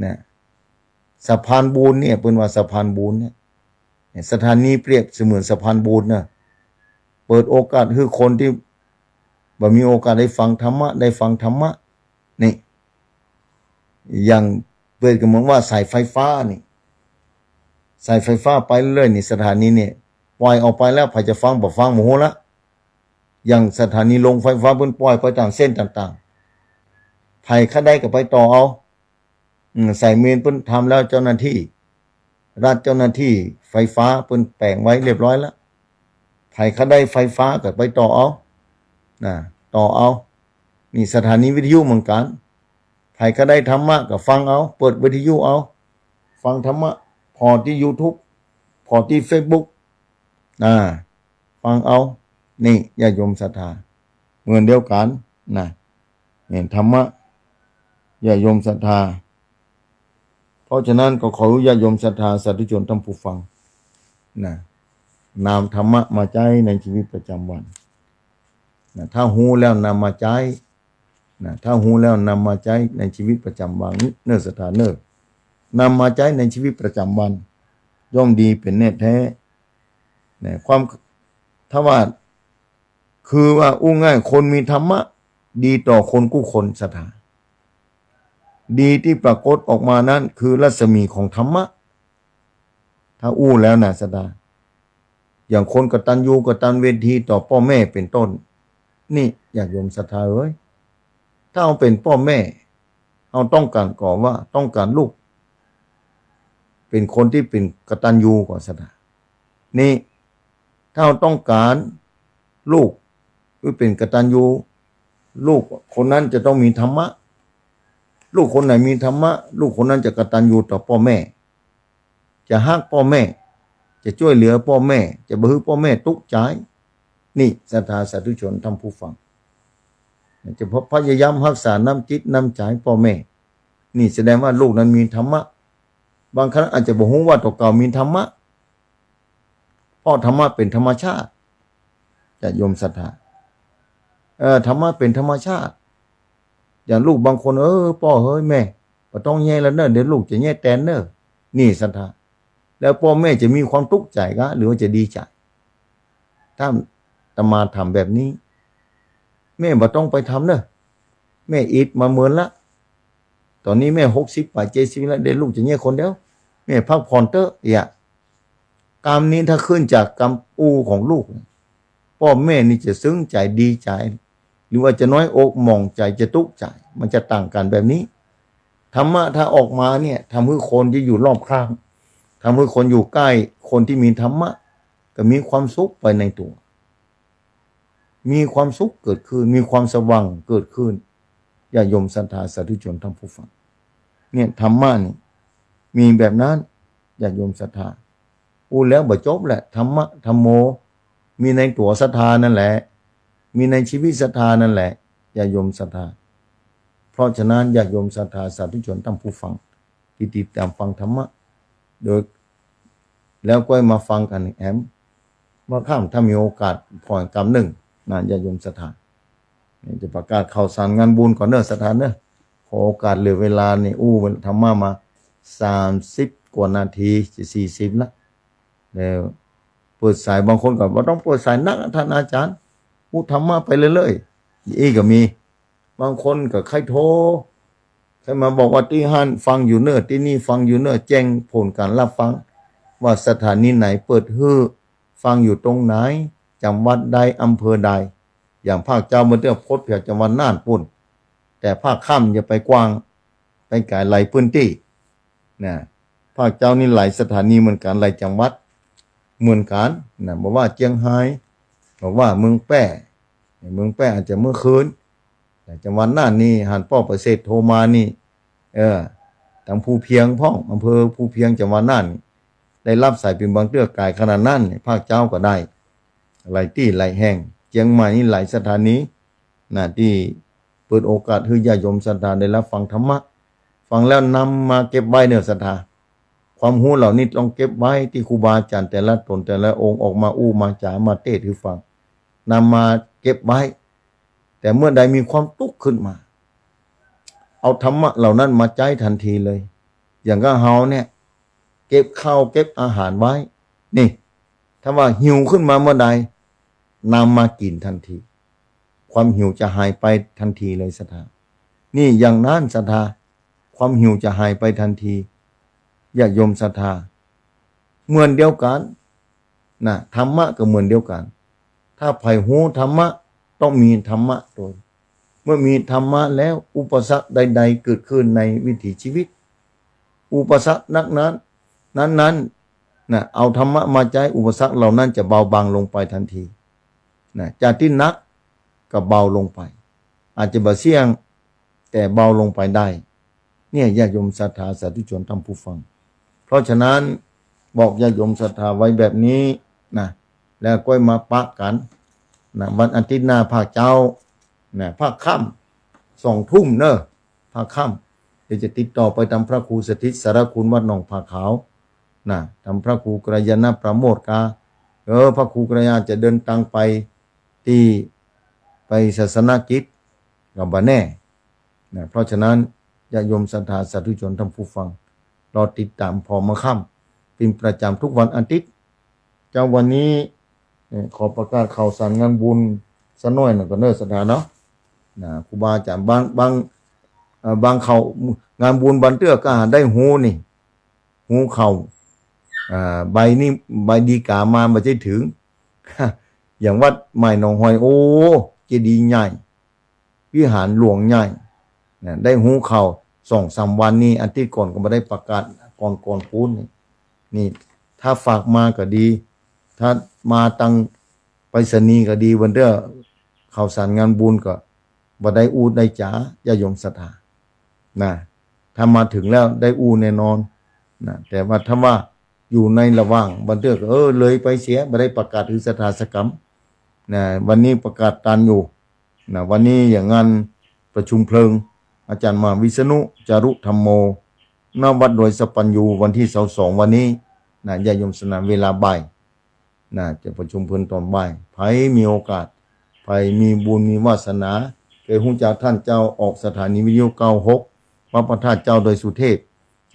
[SPEAKER 1] นะสะพานบุญเนี่ยเป็นว่าสะพานบุญเนี่ยสถานีเปรียบเสมือนสะพานบุญนะเปิดโอกาสให้คนที่บ่มีโอกาสได้ฟังธรรมะได้ฟังธรรมะนี่อย่างเปิดก็เหมือนว่าสายไฟฟ้านี่สายไฟฟ้าไปเรื่อยนี่สถานีเนี่ยปล่อยออกไปแล้วใครจะฟังบ่ฟังโมโหละอย่างสถานีลงไฟฟ้าเพิ่นปล่อยไปตามเส้นต่างๆไผข้าได้ก็ไปต่อเอาใส่เมนเพิ่นทำแล้วเจ้าหน้าที่รัฐเจ้าหน้าที่ไฟฟ้าเพิ่นแปลงไว้เรียบร้อยแล้วไผข้าได้ไฟฟ้าก็ไปต่อเอาต่อเอานี่สถานีวิทยุเหมือนกันไผข้าได้ธรรมะก็ฟังเอาเปิดวิทยุเอาฟังธรรมะพอที่ YouTube พอที่ Facebook ฟังเอานี่ญาโยมศรัทธาเหมือนเดียวกันนะเห็นธรรมะญาโยมศรัทธาเพราะฉะนั้นก็ขอญาโยมศรัทธาสาธุชนท่านผู้ฟังนำธรรมะมาใช้ในชีวิตประจำวันถ้าหูแล้วนำมาใช้ถ้าหูแล้วนำมาใช้ในชีวิตประจำวันเนื้อศรัทธาเนื้อนำมาใช้ในชีวิตประจำวันย่อมดีเป็นแน่แท้ความถ้าว่าคือว่าง่ายคนมีธรรมะดีต่อคนกู้คนศรัทธาดีที่ปรากฏออกมานั้นคือรัศมีของธรรมะถ้าแล้วนะศรัทธาอย่างคนกตัญญูกตัญเวทีต่อพ่อแม่เป็นต้นนี่อยากโยมศรัทธาถ้าเอาเป็นพ่อแม่เอาต้องการก่อนว่าต้องการลูกเป็นคนที่เป็นกตัญญูก่อนศรัทธานี่ถ้าเราต้องการลูกที่เป็นกตัญญูลูกคนนั้นจะต้องมีธรรมะลูกคนไหนมีธรรมะลูกคนนั้นจะกตัญญูต่อพ่อแม่จะฮักพ่อแม่จะช่วยเหลือพ่อแม่จะบ่ฮือพ่อแม่ทุกข์ใจนี่ศรัทธาสาธุชนท่านผู้ฟังจะพยายามรักษาน้ำจิตน้ำใจพ่อแม่นี่แสดงว่าลูกนั้นมีธรรมะบางครั้งอาจจะบ่ฮู้ว่าตัวเก่ามีธรรมะเพราะธรรมะเป็นธรรมชาติจะโยมศรัทธาธรรมะเป็นธรรมชาติอย่างลูกบางคนพ่อเฮ้ยแม่บ่ต้องแย่แล้วเนอะเดี๋ยวลูกจะแย่แตนเนอะนี่ศรัทธาแล้วพ่อแม่จะมีความทุกข์ใจกะหรือว่าจะดีใจถ้าตมาทำแบบนี้แม่บ่ต้องไปทำเนอะแม่อิดมาเหมือนละตอนนี้แม่60 ไป70แล้วเดี๋ยวลูกจะแย่คนเดียวแม่พักผ่อนเถอะ กรรมนี้ถ้าขึ้นจากกรรมอูของลูกพ่อแม่นี่จะซึ้งใจดีใจหรือว่าจะน้อยอกหม่องใจจะตุกใจมันจะต่างกันแบบนี้ธรรมะถ้าออกมาเนี่ยทำให้คนที่อยู่รอบข้างทำให้คนอยู่ใกล้คนที่มีธรรมะก็มีความสุขไปในตัวมีความสุขเกิดขึ้นมีความสว่างเกิดขึ้นญาติโยมศรัทธาสาธุชนทั้งผู้ฟังเนี่ยธรรมะนี่มีแบบนั้นญาติโยมศรัทธาพูดแล้วบ่จบแหละธรรมะธรรมโมมีในตัวศรัทธานั่นแหละมีในชีวิตศรัทธานั่นแหละญาติโยมศรัทธาเพราะฉะนั้นญาติโยมศรัทธาสาธุชนทั้งผู้ฟังที่ติดตามฟังธรรมะโดยแล้วก็มาฟังกันแอมว่าข้ามถ้ามีโอกาสผ่อนกรรมหนึ่งนะญาติโยมศรัทธาจะประกาศข่าวสารงานบุญก่อนเนอะศรัทธาเนอะขอโอกาสเหลือเวลานี่ธรรมะมา30 กว่านาทีจะ40ละแล้วเปิดสายบางคนก็ว่าต้องเปิดสายนักท่านอาจารย์พูดธรรมะไปเรื่อยๆอีกก็มีบางคนก็ใครโทรใครมาบอกว่าที่ฮั่นฟังอยู่เนอะที่นี่ฟังอยู่เนอะแจ้งผลการรับฟังว่าสถานีไหนเปิดฮื้อฟังอยู่ตรงไหนจังหวัดใดอำเภอใดอย่างภาคเจ้าเมื่อเดือนพดเพียจังหวัดน่านปุ่นแต่ภาคค่ำอย่าไปกว้างไปไกลไหลพื้นที่นะภาคเจ้านี่หลายสถานีเหมือนกันหลายจังหวัดเหมือนกันนะบอกว่าเจียงไฮ้บอกว่าเมืองแป้อาจจะเมื่อคืนแต่จังหวัดน่านนี่หันป้อประเสริฐโทรมานี่ทางภูเพียงพ่องอำเภอภูเพียงจังหวัดน่านได้รับสายเป็นบางเตื้อกายขนาดนั้นภาคเจ้าก็ได้หลายที่หลายแห่งเชียงใหม่นี่หลายสถานีนะที่เปิดโอกาสให้ญาติโยมศรัทธาได้รับฟังธรรมะฟังแล้วนำมาเก็บไว้เนื้อศรัทธาความรู้เหล่านี้ต้องเก็บไว้ที่ครูบาอาจารย์แต่ละตนแต่ละองค์ออกมามาจามาเทศน์ให้ฟังนำมาเก็บไว้แต่เมื่อใดมีความทุกข์ขึ้นมาเอาธรรมะเหล่านั้นมาใจทันทีเลยอย่างก็เฮาเนี่ยเก็บข้าวเก็บอาหารไว้นี่ถ้าว่าหิวขึ้นมาเมื่อใดนำมากินทันทีความหิวจะหายไปทันทีเลยศรัทธานี่อย่างนั้นศรัทธาความหิวจะหายไปทันทีญาติโยมศรัทธาเหมือนเดียวกันนะธรรมะก็เหมือนเดียวกันถ้าไผ่หูธรรมะต้องมีธรรมะตัวเมื่อมีธรรมะแล้วอุปสรรคใดๆเกิดขึ้นในวิถีชีวิตอุปสรรคนั้นนะเอาธรรมะมาใจอุปสรรคเหล่านั้นจะเบาบางลงไปทันทีนะจากที่นักก็เบาลงไปอาจจะบ่เสี่ยงแต่เบาลงไปได้เนี่ยญาติโยมศรัทธาสาธุชนท่านผู้ฟังเพราะฉะนั้นบอกญาติโยมศรัทธาไว้แบบนี้นะแล้วก็มาปะกันนะวันอาทิตย์หน้าภาคเจ้านะภาคค่ำ2 ทุ่มเนอะภาคค่ำเดี๋ยวจะติดต่อไปทำพระครูสถิตสารคุณวัดหนองผาขาวนะทำพระครูกระยาณประโมทกาพระครูกระยาจะเดินทางไปที่ไปศาสนกิจกับบ่แน่นะเพราะฉะนั้นญาติโยมศรัทธาสาธุชนท่านผู้ฟังรอติดตามพอมาค่ำเป็นประจำทุกวันอาทิตย์เจ้าวันนี้ขอประกาศข่าวสารงานบุญสักหน่อยหนึ่งก็เนอศรัทธาเนาะนะครูบาอาจารย์บางเขางานบุญบันเตื้อก็ได้หูนี่หูเขาใบนี้ใบดีกามาไม่ใช่ถึง อย่างวัดใหม่หนองหอยโอ้เจดีย์ใหญ่วิหารหลวงใหญ่นะได้หูเขา2-3 วันนี้อาทิตย์ก่อนก็มาได้ประกาศก่อนพูดนี่ถ้าฝากมาก็ดีถ้ามาตังไปรษณีย์ก็ดีวันเด้อข่าวสารงานบุญก็บ่ได้อูได้จ๋าญาติโยมศรัทธานะถ้ามาถึงแล้วได้อูแน่นอนนะแต่ว่าถ้าว่าอยู่ในระหว่างบันเทือกเลยไปเสียบ่ได้ประกาศถือศรัทธาสกรรมนะวันนี้ประกาศตันอยู่นะวันนี้อย่างงานประชุมเพลิงอาจารย์มาวิษณุจารุธรรมโมณวัดโดยสปัญญูวันที่22วันนี้นะญาติโยมสนามเวลาบ่ายนะจะประชุมเพลิงตอนบ่ายไผมีโอกาสไผมีบุญมีวาสนาเคยฮู้จักท่านเจ้าออกสถานีวิทยุ96วัดพระธาตุเจ้าโดยสุเทพ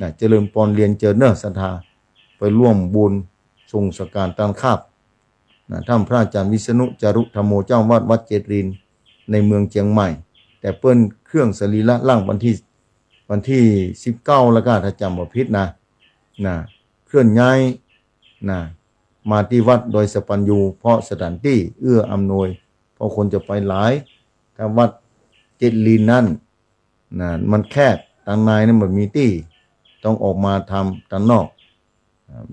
[SPEAKER 1] นะเจริญพรเรียนเจอเนอศรัทธาไปร่วมบุญทรงสการตันคาบนะท่านพระอาจารย์วิษณุจารุธรรมโมเจ้าวัดเจตรินในเมืองเชียงใหม่แต่เปิ้นเครื่องสรีระร่างวันที่19แล้วก็ถ้าจำบ่ผิดนะเคลื่อนย้ายนะ มาที่วัดโดยสปัญญูเพราะสถานที่เอื้ออำนวยเพราะคนจะไปหลายถ้าวัดเจ็ดลีนนั่นนะมันแคบทางในนั้นมันมีที่ต้องออกมาทำทางนอก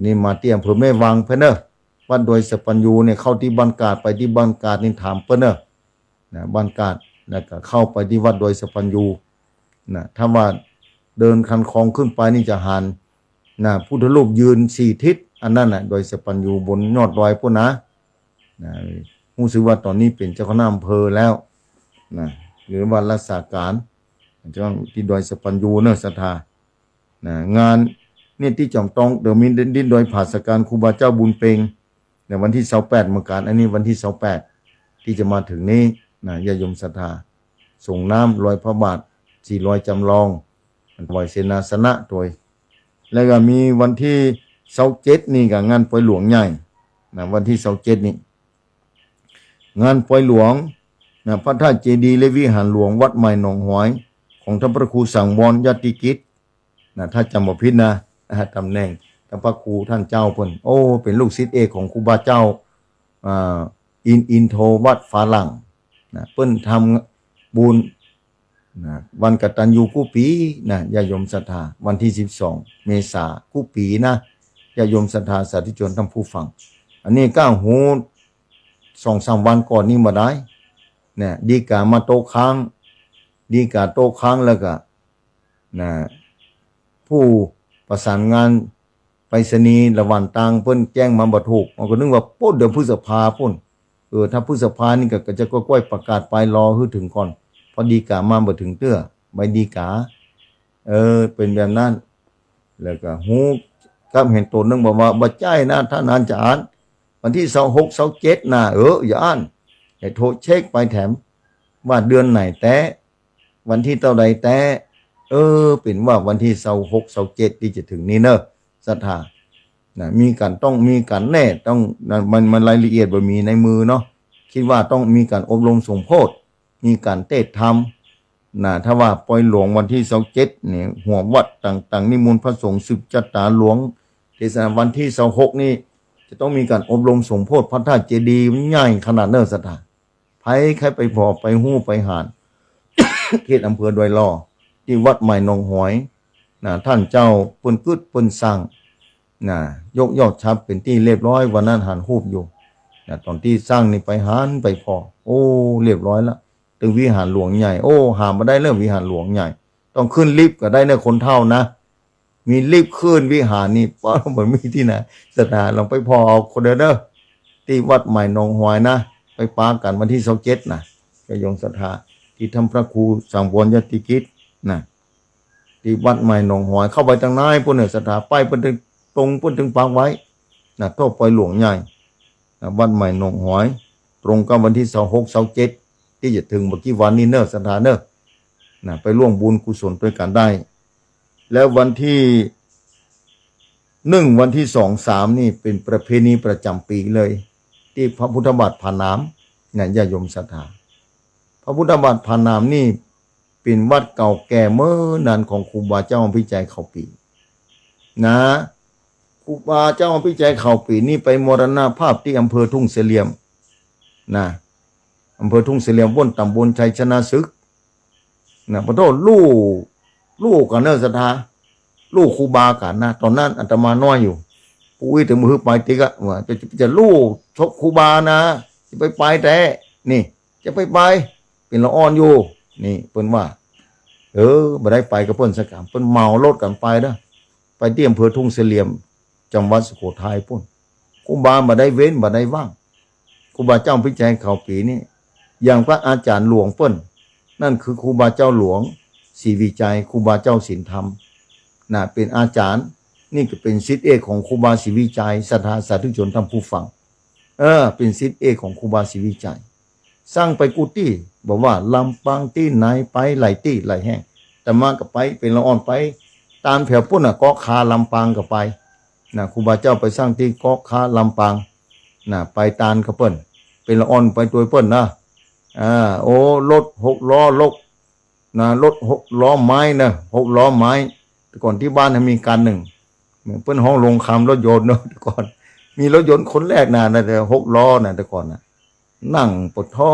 [SPEAKER 1] นี่มาที่อำเภอแม่วางเพื่อนเนอะวัดโดยสปัญญูเนี่ยเข้าที่บ้านกาดไปที่บ้านกาดนี่ถามเพื่อนเนอะนะบ้านกาดนะก็เข้าไปที่วัดโดยสปัญญูนะถ้าว่าเดินคันคลองขึ้นไปนี่จะหันนะพุทธรูปยืนสี่ทิศอันนั้นนะโดยสปัญญูบนยอดดอยพวกนะรู้สึกว่าตอนนี้เป็นเจ้าคณะอำเภอแล้วนะหรือว่ารักษาการเจ้าที่ดอยสปัญญูเนอะศรัทธานะงานนี่ที่จอมตองเดี๋ยวมีดินโดยผาสการครูบาเจ้าบุญเปงในวันที่28เมื่อการอันนี้วันที่28ที่จะมาถึงนี้นะญาติโยมศรัทธาส่งน้ำลอยพระบาท400จำลองถวายเสนาสนะตัวแล้วก็มีวันที่27นี่กับงานปล่อยหลวงใหญ่นะวันที่27นี่งานปล่อยหลวงนะพระธาตุเจดีย์และวิหารหลวงวัดใหม่หนองหอยของท่านพระครูสังวรยติกิจนะถ้าจำบ่ผิดนะตำแหน่งท่านพระครูท่านเจ้าเพิ่นโอ้เป็นลูกศิษย์เอกของครูบาเจ้าอินโทวัดฝาลังนะเพิ่นทำบุญนะวันกตัญญูกู้ปีนะญาติโยมศรัทธาวันที่12เมษายนกู้ปีนะญาติโยมศรัทธาสาธุชนท่านผู้ฟังอันนี้ก้าวหู2-3วันก่อนนี้มาได้เนี่ยดีกามาโตค้างดีกาโตค้างแล้วก็นะผู้ประสานงานไปรษณีย์ระหว่างต่างเพิ่นแจ้งมาบ่ถูกมันก็นึกว่าปุ๊บเดือนพฤษภาพุ่นถ้าพฤษภานี่ก็จะก้อยประกาศไปรอให้ถึงก่อนพอดีกามาบ่ถึงเตื้อใบดีกาเป็นแบบนั้นแล้วก็ฮู้กับเห็นตัวนึงบอกว่าบ่ใจนะถ้านานจะอ่านวันที่26 27นะอย่าอ่านให้โทรเช็คไปแถมว่าเดือนไหนแต่วันที่เท่าใดแต่เป็นว่าวันที่26 27ที่จะถึงนี้เนอะศรัทธานะมีการต้องมีการแน่ต้องมันรายละเอียดบ่มีในมือเนาะคิดว่าต้องมีการอบรมสมโพธิมีการเทศธรรมนะถ้าว่าปล่อยหลวงวันที่27เนี่ยหัววัดต่างๆนิมนต์พระสงฆ์สืบจัตตาหลวงเทศนาวันที่26นี่จะต้องมีการอบรมสมโพธิพระธาตุเจดีย์ใหญ่ขนาดเนอะศรัทธาไผใครไปพอไปฮู้ไปหาน เขตอำเภอดอยลอที่วัดใหม่หนองหอยนะท่านเจ้าเปิ้นกึดเปิ้นสร้างนะยกยอดชับเป็นที่เรียบร้อยวันนั้นหันรูปอยู่นะตอนที่สร้างนี่ไปหานไปพอโอ้เรียบร้อยแล้วถึงวิหารหลวงใหญ่โอ้หามาได้เรื่องวิหารหลวงใหญ่ต้องขึ้นลิฟต์ก็ได้เนอะคนเท่านะมีลิฟต์ขึ้นวิหารนี่ป้าเหมือนมีที่ไหนสถานลองไปพอเอาคนเด้อที่วัดใหม่หนองหอยนะไปปากันวันที่27นะก็ยงศรัทธาที่ทำพระครูสังวรยติกิจนะที่วัดใหม่หนองหอยเข้าไปทางไหนพุ่นเนี่ยศรัทธาไปเพิ่นตรงเพิ่นถึงปางไว้นะโทษปล่อยหลวงใหญ่นะวัดใหม่หนองหอยตรงกับวันที่26 27ที่จะถึงเมื่อกี้วันนี้เนอะศรัทธาเนอะนะไปร่วมบุญกุศลด้วยกันได้แล้ววันที่1วันที่2 3นี่เป็นประเพณีประจำปีเลยที่พระพุทธบาทผ่านน้ำเนี่ยญาติโยมศรัทธาพระพุทธบาทผ่านน้ำนี่เป็นวัดเก่าแก่เมื่อนานของครูบาเจ้าพิจัยเขาปีนะครูบาเจ้าพิจัยเขาปีนี่ไปมรณภาพที่อำเภอทุ่งเสลี่ยมนะอำเภอทุ่งเสลี่ยมบนตำบลชัยชนะศึกนะพระโทษลูกกันเนอะศรัทธาลูกครูบากันนะตอนนั้นอาตมาน้อยอยู่ปุ้ยถึงมือไปติกะว่าจะลูกชกครูบานะจะไปแต่นี่จะไปเป็นละอ่อนอยู่นี่เพิ่นว่าบ่ได้ไปกับเพิ่นสักคำเพิ่นเมารถกันไปเด้อไปที่อำเภอทุ่งเสลี่ยมจังหวัดสุโขทัยพุ่นครูบาบ่ได้เว้นบ่ได้ว่างครูบาเจ้าพิจัยเขาปีนี่อย่างพระอาจารย์หลวงเพิ่นนั่นคือครูบาเจ้าหลวงศรีวิจัยครูบาเจ้าศีลธรรมนะเป็นอาจารย์นี่ก็เป็นศิษย์เอกของครูบาศรีวิจัยศรัทธาสาธุชนท่านผู้ฟังเป็นศิษย์เอกของครูบาศรีวิจัยสร้างไปกุฏิบอกว่าลำปางที่ไหนไปไหลที่ไหลแห้งแต่มาก็ไปเป็นละอ่อนไปตามแถวพุ่นเกาะคาลำปางก็ไปนะครูบาเจ้าไปสร้างที่เกาะคาลำปางนะไปตานก็เปิ้นเป็นละอ่อนไปตัวเปิ้นนะโอ้รถ6 ล้อลกนะรถ6 ล้อไม้นะ6 ล้อไม้แต่ก่อนที่บ้านมีการหนึ่งเปิ้นห้องลงคำรถยนต์เนาะก่อน มีรถยนต์คนแรกนะแต่6 ล้อนะแต่ก่อนนะนั่งปลดท่อ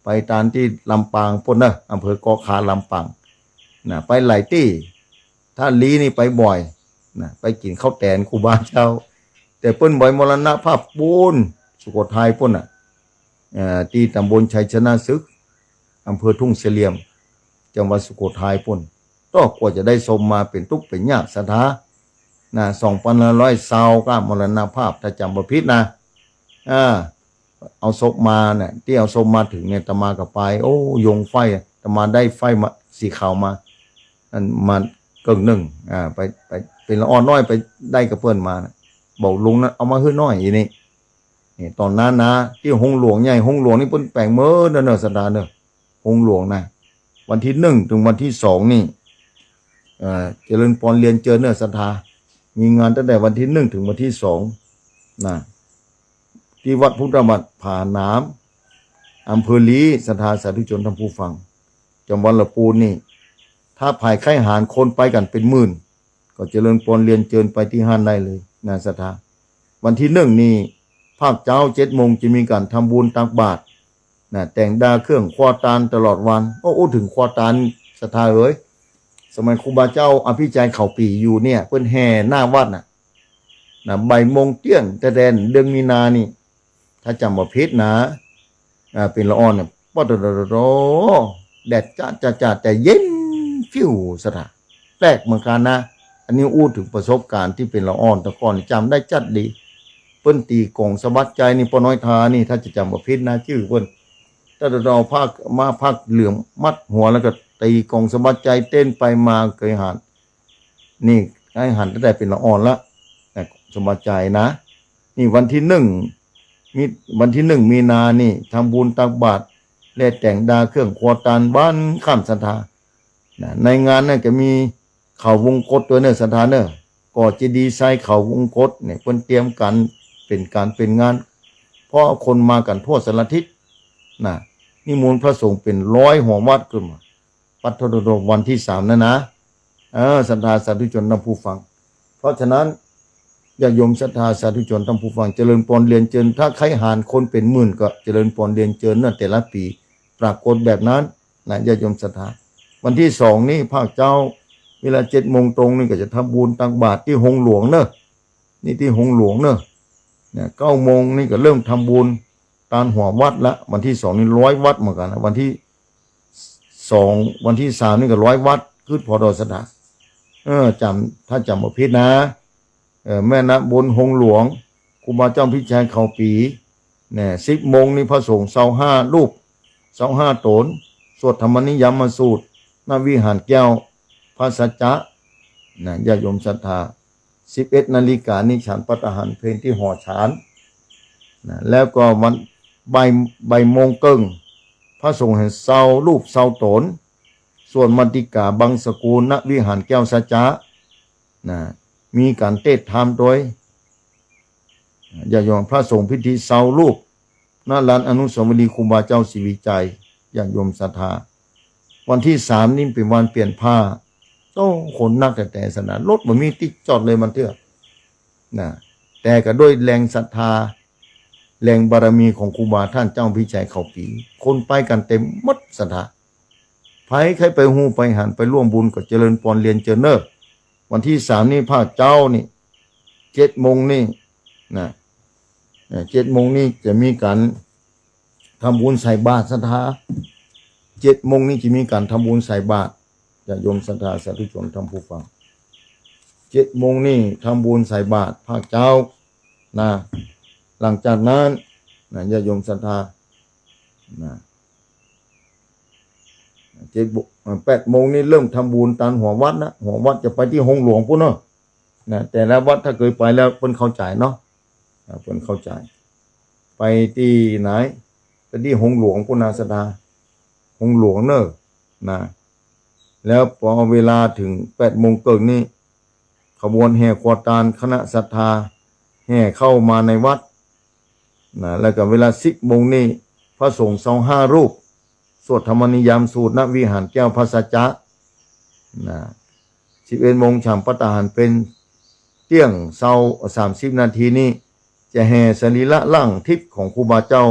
[SPEAKER 1] ไปตามที่ลำปางพุ่นนะอำเภอเกาะคาลำปางนะไปหลายที่ถ้าลีนี่ไปบ่อยนะไปกินข้าวแตนครูบาเจ้าแต่เปิ้นบ่อยมรณภาพปูนสุโขทัยพุ่นน่ะที่ตำบลชัยชนะศึกอำเภอทุ่งเสลี่ยมจังหวัดสุโขทัยพุ่นก็กว่าจะได้สมมาเป็นทุกข์เป็นยากสถานะ2520ก็มรณภาพถ้าจำบ่ผิดนะเอาศพมาเนี่ยที่เอาศพมาถึงเนี่ยตมาก็ไปโอ้ยงไฟตมาได้ไฟมาสีขาวมาอันมันเกิ่งหนึ่งไปเป็นละอ่อนน้อยไปได้กับเพื่อนมานะบอกลุงนะเอามาให้น้อยอีนี่ตอนนั้นนะที่หงหลวงใหญ่หงหลวงนี่เพิ่นแปลงเมื่อเนอะสัปดาห์เนอะหงหลวงนะวันที่1ถึงวันที่2นี่เจริญพรเรียนเจอเนอะสัทธามีงานตั้งแต่วันที่1ถึงวันที่2นะที่วัดพุทธบัตรผาน้ำอำเภอลีศรัทธาสาธุชนท่านผู้ฟังจังหวัดลำพูนนี่ถ้าภายไข้หารคนไปกันเป็นหมื่นก็เจริญพรเรียนเจิญไปที่ห้านได้เลยนะศรัทธาวันที่1นี่ภาคเจ้า7 โมงจะมีการทำบุญตักบาตรนะแต่งดาเครื่องควาตานตลอดวันโอ้ถึงควาตานศรัทธาเอ้ยสมัยครูบาเจ้าอภิชัยเขาปีอยู่เนี่ยเพิ่นแห่หน้าวัดนะบ่ายโมงเตี้ยนแต่แดนเดือนมีนานี่ถ้าจำบ่ผิดนะเป็นละอ่อนเนี่ยปอดแดดจ้าแต่เย็นฟิวสถาแปลกเหมือนกันนะอันนี้อู้ถึงประสบการณ์ที่เป็นละอ่อนแต่ก่อนจำได้จัดดีเปิ้นตีกงสะบัดใจนี่ปอน้อยทานี่ถ้าจะจำบ่ผิดนะชื่อเปิ้นถ้าเราภาคมาภาคเหลืองมัดหัวแล้วก็ตีกงสะบัดใจเต้นไปมาเคยหันนี่ให้หันตั้งแต่เป็นละอ่อนละสะบัดใจนะนี่วันที่1วันที่1 มีนานี่ทำบุญตักบาตรและแต่งดาเครื่องควาตานบ้านข้ามศรัทธาในงานนั่นก็มีเขาวงกตตัวเนอศรัทธาเนอก่อเจดีย์ไซเขาวงกตเนี่ยเพิ่นเตรียมกันเป็นงานเพราะคนมากันทั่วสารทิศนิมนต์พระสงฆ์เป็น100 หัววัดขึ้นมาปัทโดดวันที่3นั่นนะศรัทธาสาธุชนท่านผู้ฟังเพราะฉะนั้นญาติโยมศรัทธาสาธุชนท่านผู้ฟังเจริญพรเรียนเจิญถ้าใครหารคนเป็นหมื่นก็เจริญพรเรียนเจิญนั่นแต่ละปีปรากฏแบบนั้นนะญาติโยมศรัทธาวันที่2นี่ภาคเจ้าเวลา7 โมงตรงนี่ก็จะทำบุญตักบาตรที่หงหลวงเนอะนี่ที่หงหลวงเนอะเนี่ย9 โมงนี่ก็เริ่มทำบุญตามหัววัดละวันที่2นี่100 วัดเหมือนกันนะวันที่2วันที่3นี่ก็100 วัดขึ้นพอดอสถาถ้าจำบ่ผิดนะแม่นะบนหงหลวงครูบาเจ้าพิชัยเขาปีเนี่ย10 โมงนี่พระสงฆ์25 รูป25 ตนสวดธรรมนิยามสูตรณวิหารแก้วพระสัจจะญาติโยมศรัทธา11 นาฬิกานี่ฉันภัตตาหารเพลที่หอฉานแล้วก็วันบ่ายโมงครึ่งพระสงฆ์ให้เซารูปเซาตนส่วนมัตติกาบังสกุลณวิหารแก้วสัจจะมีการเทศน์ธรรมโดยญาติโยมพระสงฆ์พิธีเซารูปณลานอนุสาวรีย์ครูบาเจ้าศรีวิจัยญาติโยมศรัทธาวันที่3นี่เป็นวันเปลี่ยนผ้าต้องคนนักแต่สนานรถบ่มีที่จอดเลยมันเถอะแต่ก็ด้วยแรงศรัทธาแรงบารมีของครูบาท่านเจ้าพิชัยเขาปีคนไปกันเต็มหมดศรัทธาใครไปฮู้ไปหันไปร่วมบุญก็เจริญพรเรียนเจริญเนอวันที่3นี่พระเจ้านี่7 โมงนี่7 โมงนี่จะมีการทำบุญใส่บาตรศรัทธา7 โมงนี่จะมีการทำบุญใส่บาตรญาติโยมศรัทธาสาธุชนท่านผู้ฟัง7 โมงนี่ทำบุญใส่บาตรพระเจ้าหลังจากนั้นญาติโยมศรัทธา8 โมงนี่เริ่มทำบุญตามหัววัดนะหัววัดจะไปที่หงหลวงพุ่นเนาะแต่ละวัดถ้าเคยไปแล้วเพิ่นเข้าใจเนาะเพิ่นเข้าใจไปที่ไหนไปที่หงหลวงพุ่นศรัทธาหงหลวงเนอะแล้วพอเวลาถึง8 โมงครึ่งนี่ขบวนแห่ควาตานคณะศรัทธาแห่เข้ามาในวัดแล้วก็เวลา10 โมงนี่พระสงฆ์25 รูปสวดธรรมนิยามสูตรณวิหารแก้วพระสัจจะ11 โมงฉันภัตตาหารเป็นเที่ยงเช้า30 นาทีนี่เจ จะแห่สรีระร่างทิพย์ของครูบาเจ้า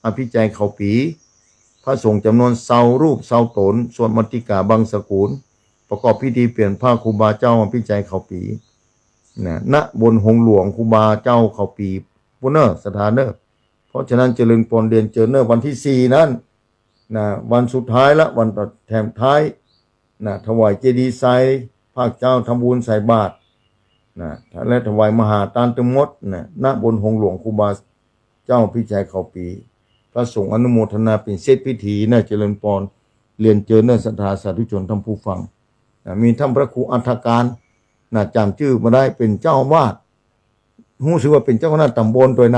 [SPEAKER 1] อภิใจเขาปีพระสงฆ์จำนวนเสารูปเสาตนส่วนมัตติกาบางสกุลประกอบพิธีเปลี่ยนผ้าครูบาเจ้าอภิใจเขาปีณบนหงหลวงครูบาเจ้าเขาปีปุเนอร์สถานเนอร์เพราะฉะนั้นเจริญปนเรียนเจอเนอร์วันที่4นั้นวันสุดท้ายละวันแถมท้ายถวายเจดีย์ไซภาคเจ้าทำบุญใส่บาตรและถวายมหาทานทั้งหมดณบนหงหลวงครูบาเจ้าพิชัยเขาปีพระสงฆ์อนุโมทนาเป็นเซตพิธีเจริญปนเรียนเจอเนอร์ศรัทธาสาธุชนท่านผู้ฟังมีท่านพระครูอัฏฐการจำชื่อมาได้เป็นเจ้าอาวาสรู้สึกว่าเป็นเจ้าคณะตำบลโดย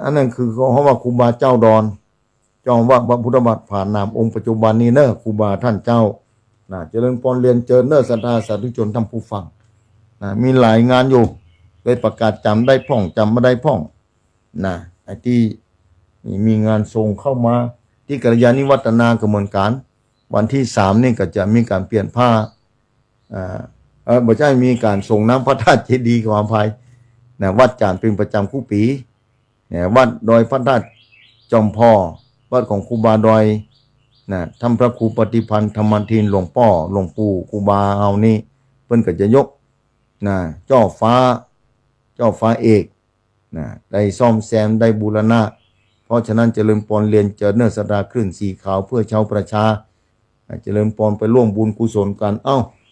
[SPEAKER 1] อันนั้นคือเขาว่าครูบาเจ้าดอนเจ้าอาวาสพระพุทธบาทผ่านนามองค์ปัจจุบันนี้ครูบาท่านเจ้าเจริญปนเรียนเจอเนอร์ศรัทธาสาธุชนท่านผู้ฟังมีหลายงานอยู่เลยประกาศจำได้พ่องจำไม่ได้พ่องไอ้ที่มีงานส่งเข้ามาที่กัลยาณิวัฒนากระบวนการวันที่3นี่ก็จะมีการเปลี่ยนผ้าบ่ใช่มีการส่งน้ำพระธาตุเจดีย์ความภัยวัดจานเป็นประจำคู่ปีวัดดอยพระธาตุจอมพ่อวัดของครูบาดอยท่านพระครูปฏิพันธ์ธรรมทินหลวงพ่อหลวงปู่ครูบาเอานี่เพิ่นก็จะยกเจ้าฟ้าเอกได้ซ่อมแซมได้บูรณะเพราะฉะนั้นเจริญปนเรียนเจอเนอร์สดาคลื่นสีขาวเพื่อชาวประชาเจริญปนไปร่วมบุญกุศลกัน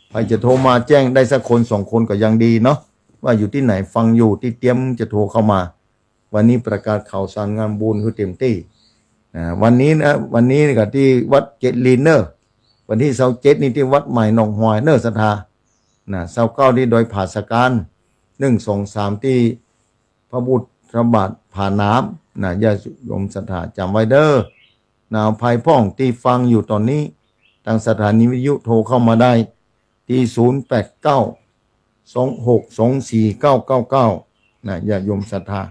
[SPEAKER 1] ใครจะโทรมาแจ้งได้สักคน2คนก็ยังดีเนาะว่าอยู่ที่ไหนฟังอยู่ที่เตรียมจะโทรเข้ามาวันนี้ประกาศข่าวสารงานบุญคือเต็มที่วันนี้กับที่วัดเจริญเนอร์วันที่27นี่ที่วัดใหม่หนองหอยเนอร์ศรัทธา29ที่โดยผาสการ1 2 3ที่พระบุตรบาทผ่าน้ำญาติโยมศรัทธาจำไว้เด้อภัยพ่องที่ฟังอยู่ตอนนี้ทางสถานีวิทยุโทรเข้ามาได้ที่0892624999ญาติโยมศรัทธา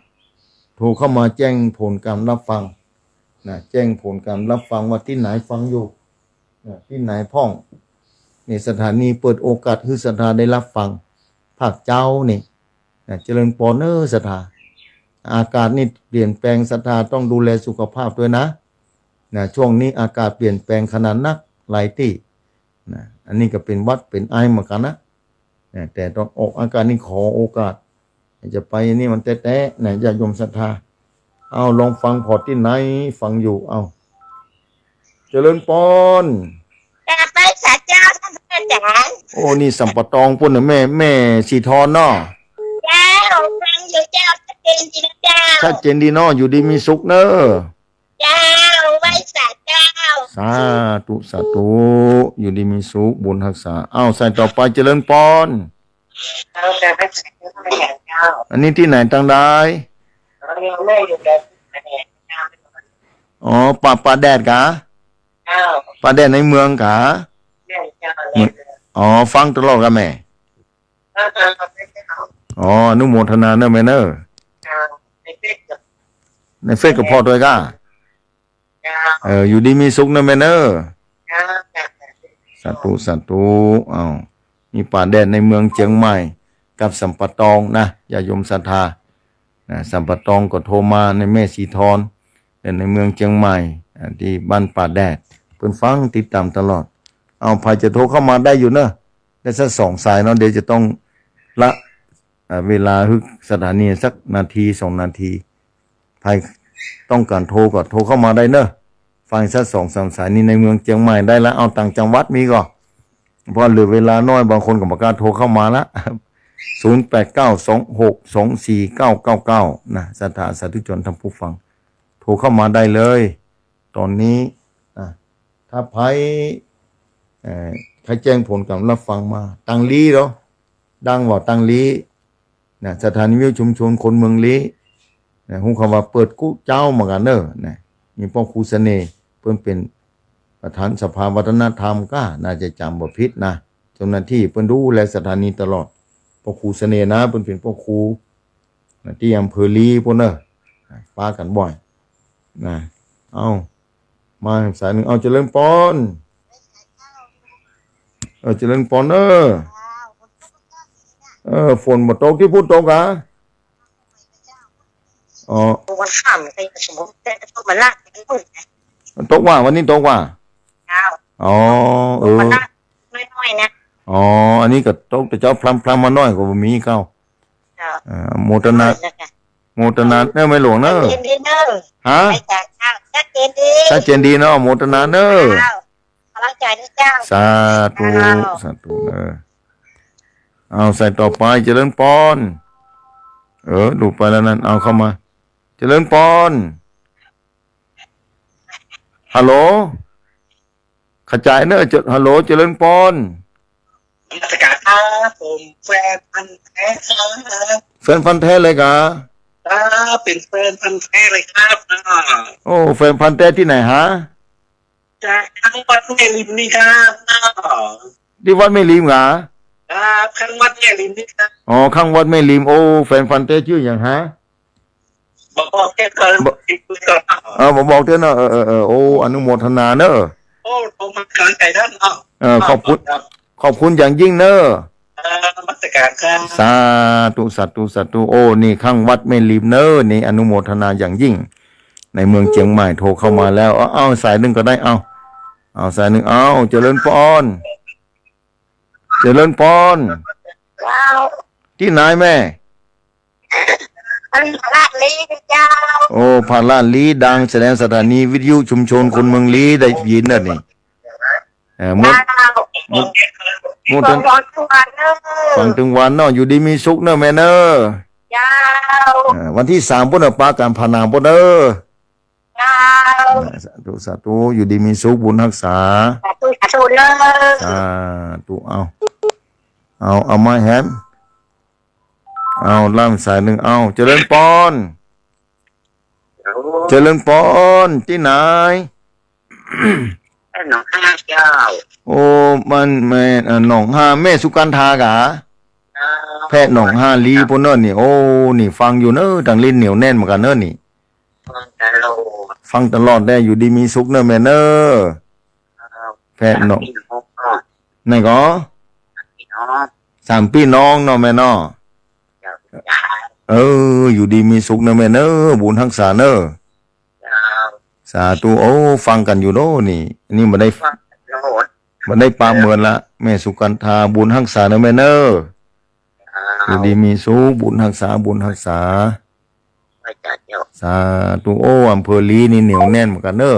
[SPEAKER 1] โทรเข้ามาแจ้งผลการรับฟังแจ้งผลการรับฟังว่าที่ไหนฟังอยู่ที่ไหนพ่องนี่สถานีเปิดโอกาสให้ศรัทธาได้รับฟังภาคเจ้านี่เจริญปนศรัทธาอากาศนี่เปลี่ยนแปลงศรัทธาต้องดูแลสุขภาพด้วยนะช่วงนี้อากาศเปลี่ยนแปลงขนาดนักหลายที่อันนี้ก็เป็นวัดเป็นไอเหมือนกันนะแต่ตอนออกอาการนี่ขอโอกาสจะไปนี่มันแต๊ะญาติโยมศรัทธาลองฟังพอที่ไหนฟังอยู่เจริญปน
[SPEAKER 2] ไปสัจเจ้าท่านพระอาจารย์
[SPEAKER 1] โอ้นี่สัมปตองปุ่นแม่สีทอนเนาะ
[SPEAKER 2] เจ้าฟังอยู่เจ้าชัดเจนดีนะเจ้า
[SPEAKER 1] ชัดเจนดีเนาะอยู่ดีมีสุขเนอะ
[SPEAKER 2] เจ้าไว้สัจเจ้า
[SPEAKER 1] สาธุอยู่ดีมีสุขบุญรักษาใส่ต่อไปเจริญปน
[SPEAKER 2] แต่ไปสัจเจ้าไม่เห็นเจ้า
[SPEAKER 1] อันนี้ที่ไหนตั้งได้
[SPEAKER 2] แม่อยู่แบบ
[SPEAKER 1] ป่าแดดกะป่าแดดในเมืองกะฟังตลอดกันแม่อนุโมทนาเนอะแม่เนอะในเฟซก็พอด้วยกะอยู่ดีมีสุขเนอะแม่เนอะสาธุมีป่าแดดในเมืองเชียงใหม่กับสัมปตองญาติโยมศรัทธาสัมปตองก็โทรมาในแม่สีทอนในเมืองเชียงใหม่ที่บ้านป่าแดดเพิ่นฟังติดตามตลอดภัยจะโทรเข้ามาได้อยู่เนอะได้สัก2สายเนาะเดี๋ยวจะต้องละเวลาฮึกสถานีสักนาที2นาทีภัยต้องการโทรก็โทรเข้ามาได้เนอะฟังสัก2-3สายนี้ในเมืองเชียงใหม่ได้แล้วต่างจังหวัดมีก็เพราะเหลือเวลาน้อยบางคนก็บ่กล้าโทรเข้ามาละ0892649999ศรัทธาสาธุชนท่านผู้ฟังโทรเข้ามาได้เลยตอนนี้ถ้าใครแจ้งผลกับรับฟังมาตังลีเหรอดังว่าตังลีสถานีวิทยุชุมชนคนเมืองลีฮู้คำว่าเปิดกู้เจ้ามากันเด้อมีพ่อครูเสน่ห์เพิ่นเป็นประธานสภาวัฒนธรรมก็น่าจะจำบ่ผิดเจ้าหน้าที่เพิ่นดูแลสถานีตลอดพ่อครูเสน่ห์เพิ่นเป็นพ่อครูที่อำเภอลีพุ่นป้ากันบ่อยมาสายหนึ่งเจริญปนเจริญปนฝนบ่ตกที่พูดตก อ๋อ
[SPEAKER 2] วันข้ามใครสมมติแต่ตัวมันละมันมืดนะ
[SPEAKER 1] ตกว่าวันนี้ตกว่า
[SPEAKER 2] เจ้า
[SPEAKER 1] อ๋อ
[SPEAKER 2] มันละน้อยๆนะ
[SPEAKER 1] อ๋ออันนี้ก็ตกแต่เจ้าพลัมมาน้อยกว่าบ่มีเก้า
[SPEAKER 2] เจ้า
[SPEAKER 1] โมตนาเนอะไม่หลวงเนอะ
[SPEAKER 2] เจนดีเนอร์
[SPEAKER 1] ฮะ
[SPEAKER 2] ไปจากเจ้าชัดเจนดี
[SPEAKER 1] ชัดเจนดีเนาะโมตนาเนอะ
[SPEAKER 2] เจ้ากำลังใจด้วยเจ้า
[SPEAKER 1] สาธุสาธุเนอะเอาใส่ต่อไปเจริญปอนดูไปแล้วนั่นเอาเข้ามาเจริญปอนฮัลโหลขจายเนอะฮัลโหลเจริญปอน
[SPEAKER 3] ราชการครับผมแฟนพันธุ์แท้ครับ
[SPEAKER 1] แฟนพันธุ์แท้เลยกะ
[SPEAKER 3] เป็นแฟนพันธุ์แท้เลยครับ
[SPEAKER 1] โอ้แฟนพันธุ์แท้ที่ไหนฮะ
[SPEAKER 3] จากข้างวัดแม่ริมนี่ครับ
[SPEAKER 1] ที่วัดแม่ริมกะ
[SPEAKER 3] ครับข้างวัดแม่ริมนี่ครับ
[SPEAKER 1] อ๋อข้างวัดแม่ริมโอ้แฟนพันธุ์แท้ชื่ออย่างฮะ
[SPEAKER 3] บอกแค่เกินอีกก่อน
[SPEAKER 1] บอกเถอะเนอะโอ้อนุโมทนาเนอะ
[SPEAKER 3] โอ้ผมมาเกินใจท่าน
[SPEAKER 1] ขอบคุณอย่างยิ่งเนอะ
[SPEAKER 3] ราชการครับ
[SPEAKER 1] สาธุโอ้นี่ข้างวัดแม่ริมเนอะนี่อนุโมทนาอย่างยิ่ง ในเมืองเชียงใหม่โทรเข้ามาแล้วเอาสายหนึ่งก็ได้เอาสายหนึ่งเจริญปอน
[SPEAKER 2] ว้าว
[SPEAKER 1] ที่ไหนแม่
[SPEAKER 2] มันละลีเจ้า
[SPEAKER 1] โอ้พาลาดลีดังแสดงสถานีวิทยุชุมชนคนเมืองลีได้ยินน่ะนี่หมด
[SPEAKER 2] เจ้า
[SPEAKER 1] หมด
[SPEAKER 2] ฟังวันทุกวันเนอ
[SPEAKER 1] ฟังถึงวันเนาะอยู่ดีมีสุขเนอะแม่เนอะ
[SPEAKER 2] เจ้า
[SPEAKER 1] วันที่3ปุ่นปาการพานาปุ่นเนอะ
[SPEAKER 2] เจ้า
[SPEAKER 1] สาธุอยู่ดีมีสุขบุญรักษา
[SPEAKER 2] สาธุเลย
[SPEAKER 1] สาธุเอามาแฮมล่ามสายหนึ่งเจริญปอนที่ไหน
[SPEAKER 3] หนองห้าเจ้า
[SPEAKER 1] โอ้มันแม่หนองห้าแม่สุกันทากะแพทย์หนองห้าลีปุ่นเนอะนี่โอ้นี่ฟังอยู่เนอะดังลิ้นเหนียวแน่นเหมือนกันเนอะนี่ฟังตลอดได้อยู่ดีมีสุขเนอะแม่เนอะแพทย์หนองไหนก็3 พี่น้องเนาะแม่เนาะอยู่ดีมีสุขเนอะแม่เนอะบุญรักษาเนอะสาธุโอ้ฟังกันอยู่โน่นี่นี่มาได้ปาเมินละแม่สุกันทาบุญรักษาเนอะแม่เนอะอยู่ดีมีสุขบุญรักษาสาธุโอ้อำเภอลีนี่เหนียวแน่นเหมือนกันเนอะ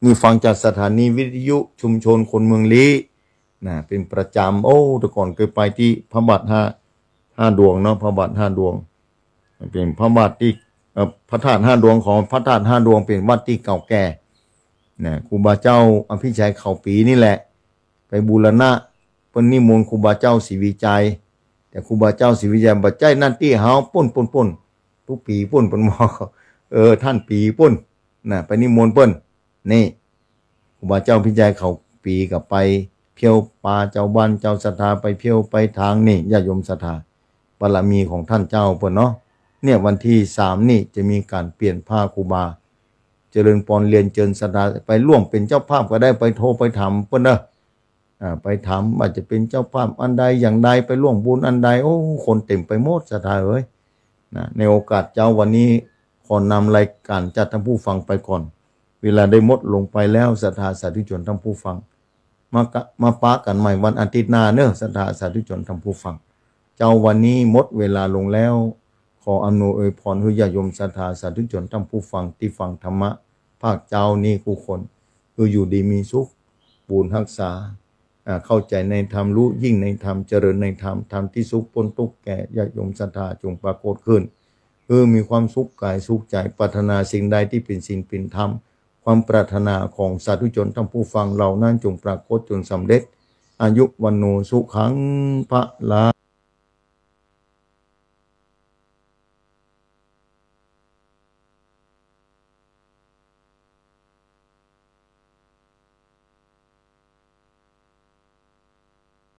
[SPEAKER 1] นี่ฟังจากสถานีวิทยุชุมชนคนเมืองลีนะเป็นประจำโอ้แต่ก่อนเคยไปที่พระบาทห้าดวงเนาะพระบาท5 ดวงเป็นพระบาทที่พระธาตุ5 ดวงของพระธาตุ5 ดวงเป็นวัดที่เก่าแก่นะครูบาเจ้าอภิชัยเขาปีนี่แหละไปบูรณะเพิ่นนิมนต์ครูบาเจ้าศรีวิจัยแต่ครูบาเจ้าศรีวิจัยบ่ใจนั่นที่เฮาป่นทุกปีป่นเพิ่นบอกท่านปีป่นนะไปนิมนต์เพิ่นนี่ครูบาเจ้าพิจัยเขาปีกับไปเพียวปาเจ้าบ้านเจ้าศรัทธาไปเพียวไปทางนี่ญาติโยมศรัทธาบารมีของท่านเจ้าเพิ่นเนาะเนี่ยวันที่3นี่จะมีการเปลี่ยนผ้าครูบาเจริญปอนเรียนเจิญศรัทธาไปร่วมเป็นเจ้าภาพก็ได้ไปโทรไปถามเพิ่นเด้อไปถามว่าจะเป็นเจ้าภาพอันใดอย่างใดไปร่วมบุญอันใดโอ้คนเต็มไปหมดศรัทธาเอ้ยนะในโอกาสเจ้าวันนี้ขอนำรายการจัดท่านผู้ฟังไปก่อนเวลาได้หมดลงไปแล้วศรัทธาสาธุชนท่านผู้ฟังมาปะกันใหม่วันอาทิตย์หน้าเนอะศรัทธาสาธุชนท่านผู้ฟังเจ้าวันนี้หมดเวลาลงแล้วขออำนวยพรให้ญาติโยมศรัทธาสาธุชนท่านผู้ฟังที่ฟังธรรมะภาคเจ้านี้ผู้คนคืออยู่ดีมีสุขบุญรักษาเข้าใจในธรรมรู้ยิ่งในธรรมเจริญในธรรมธรรมที่สุขพ้นทุกข์แก่ญาติโยมศรัทธาจงปรากฏขึ้นมีความสุขกายสุขใจปรารถนาสิ่งใดที่เป็นศีลเป็นธรรมความปรารถนาของสาธุชนท่านผู้ฟังเหล่านั้นจงปรากฏจนสำเร็จอายุวันโนสุขังพระลา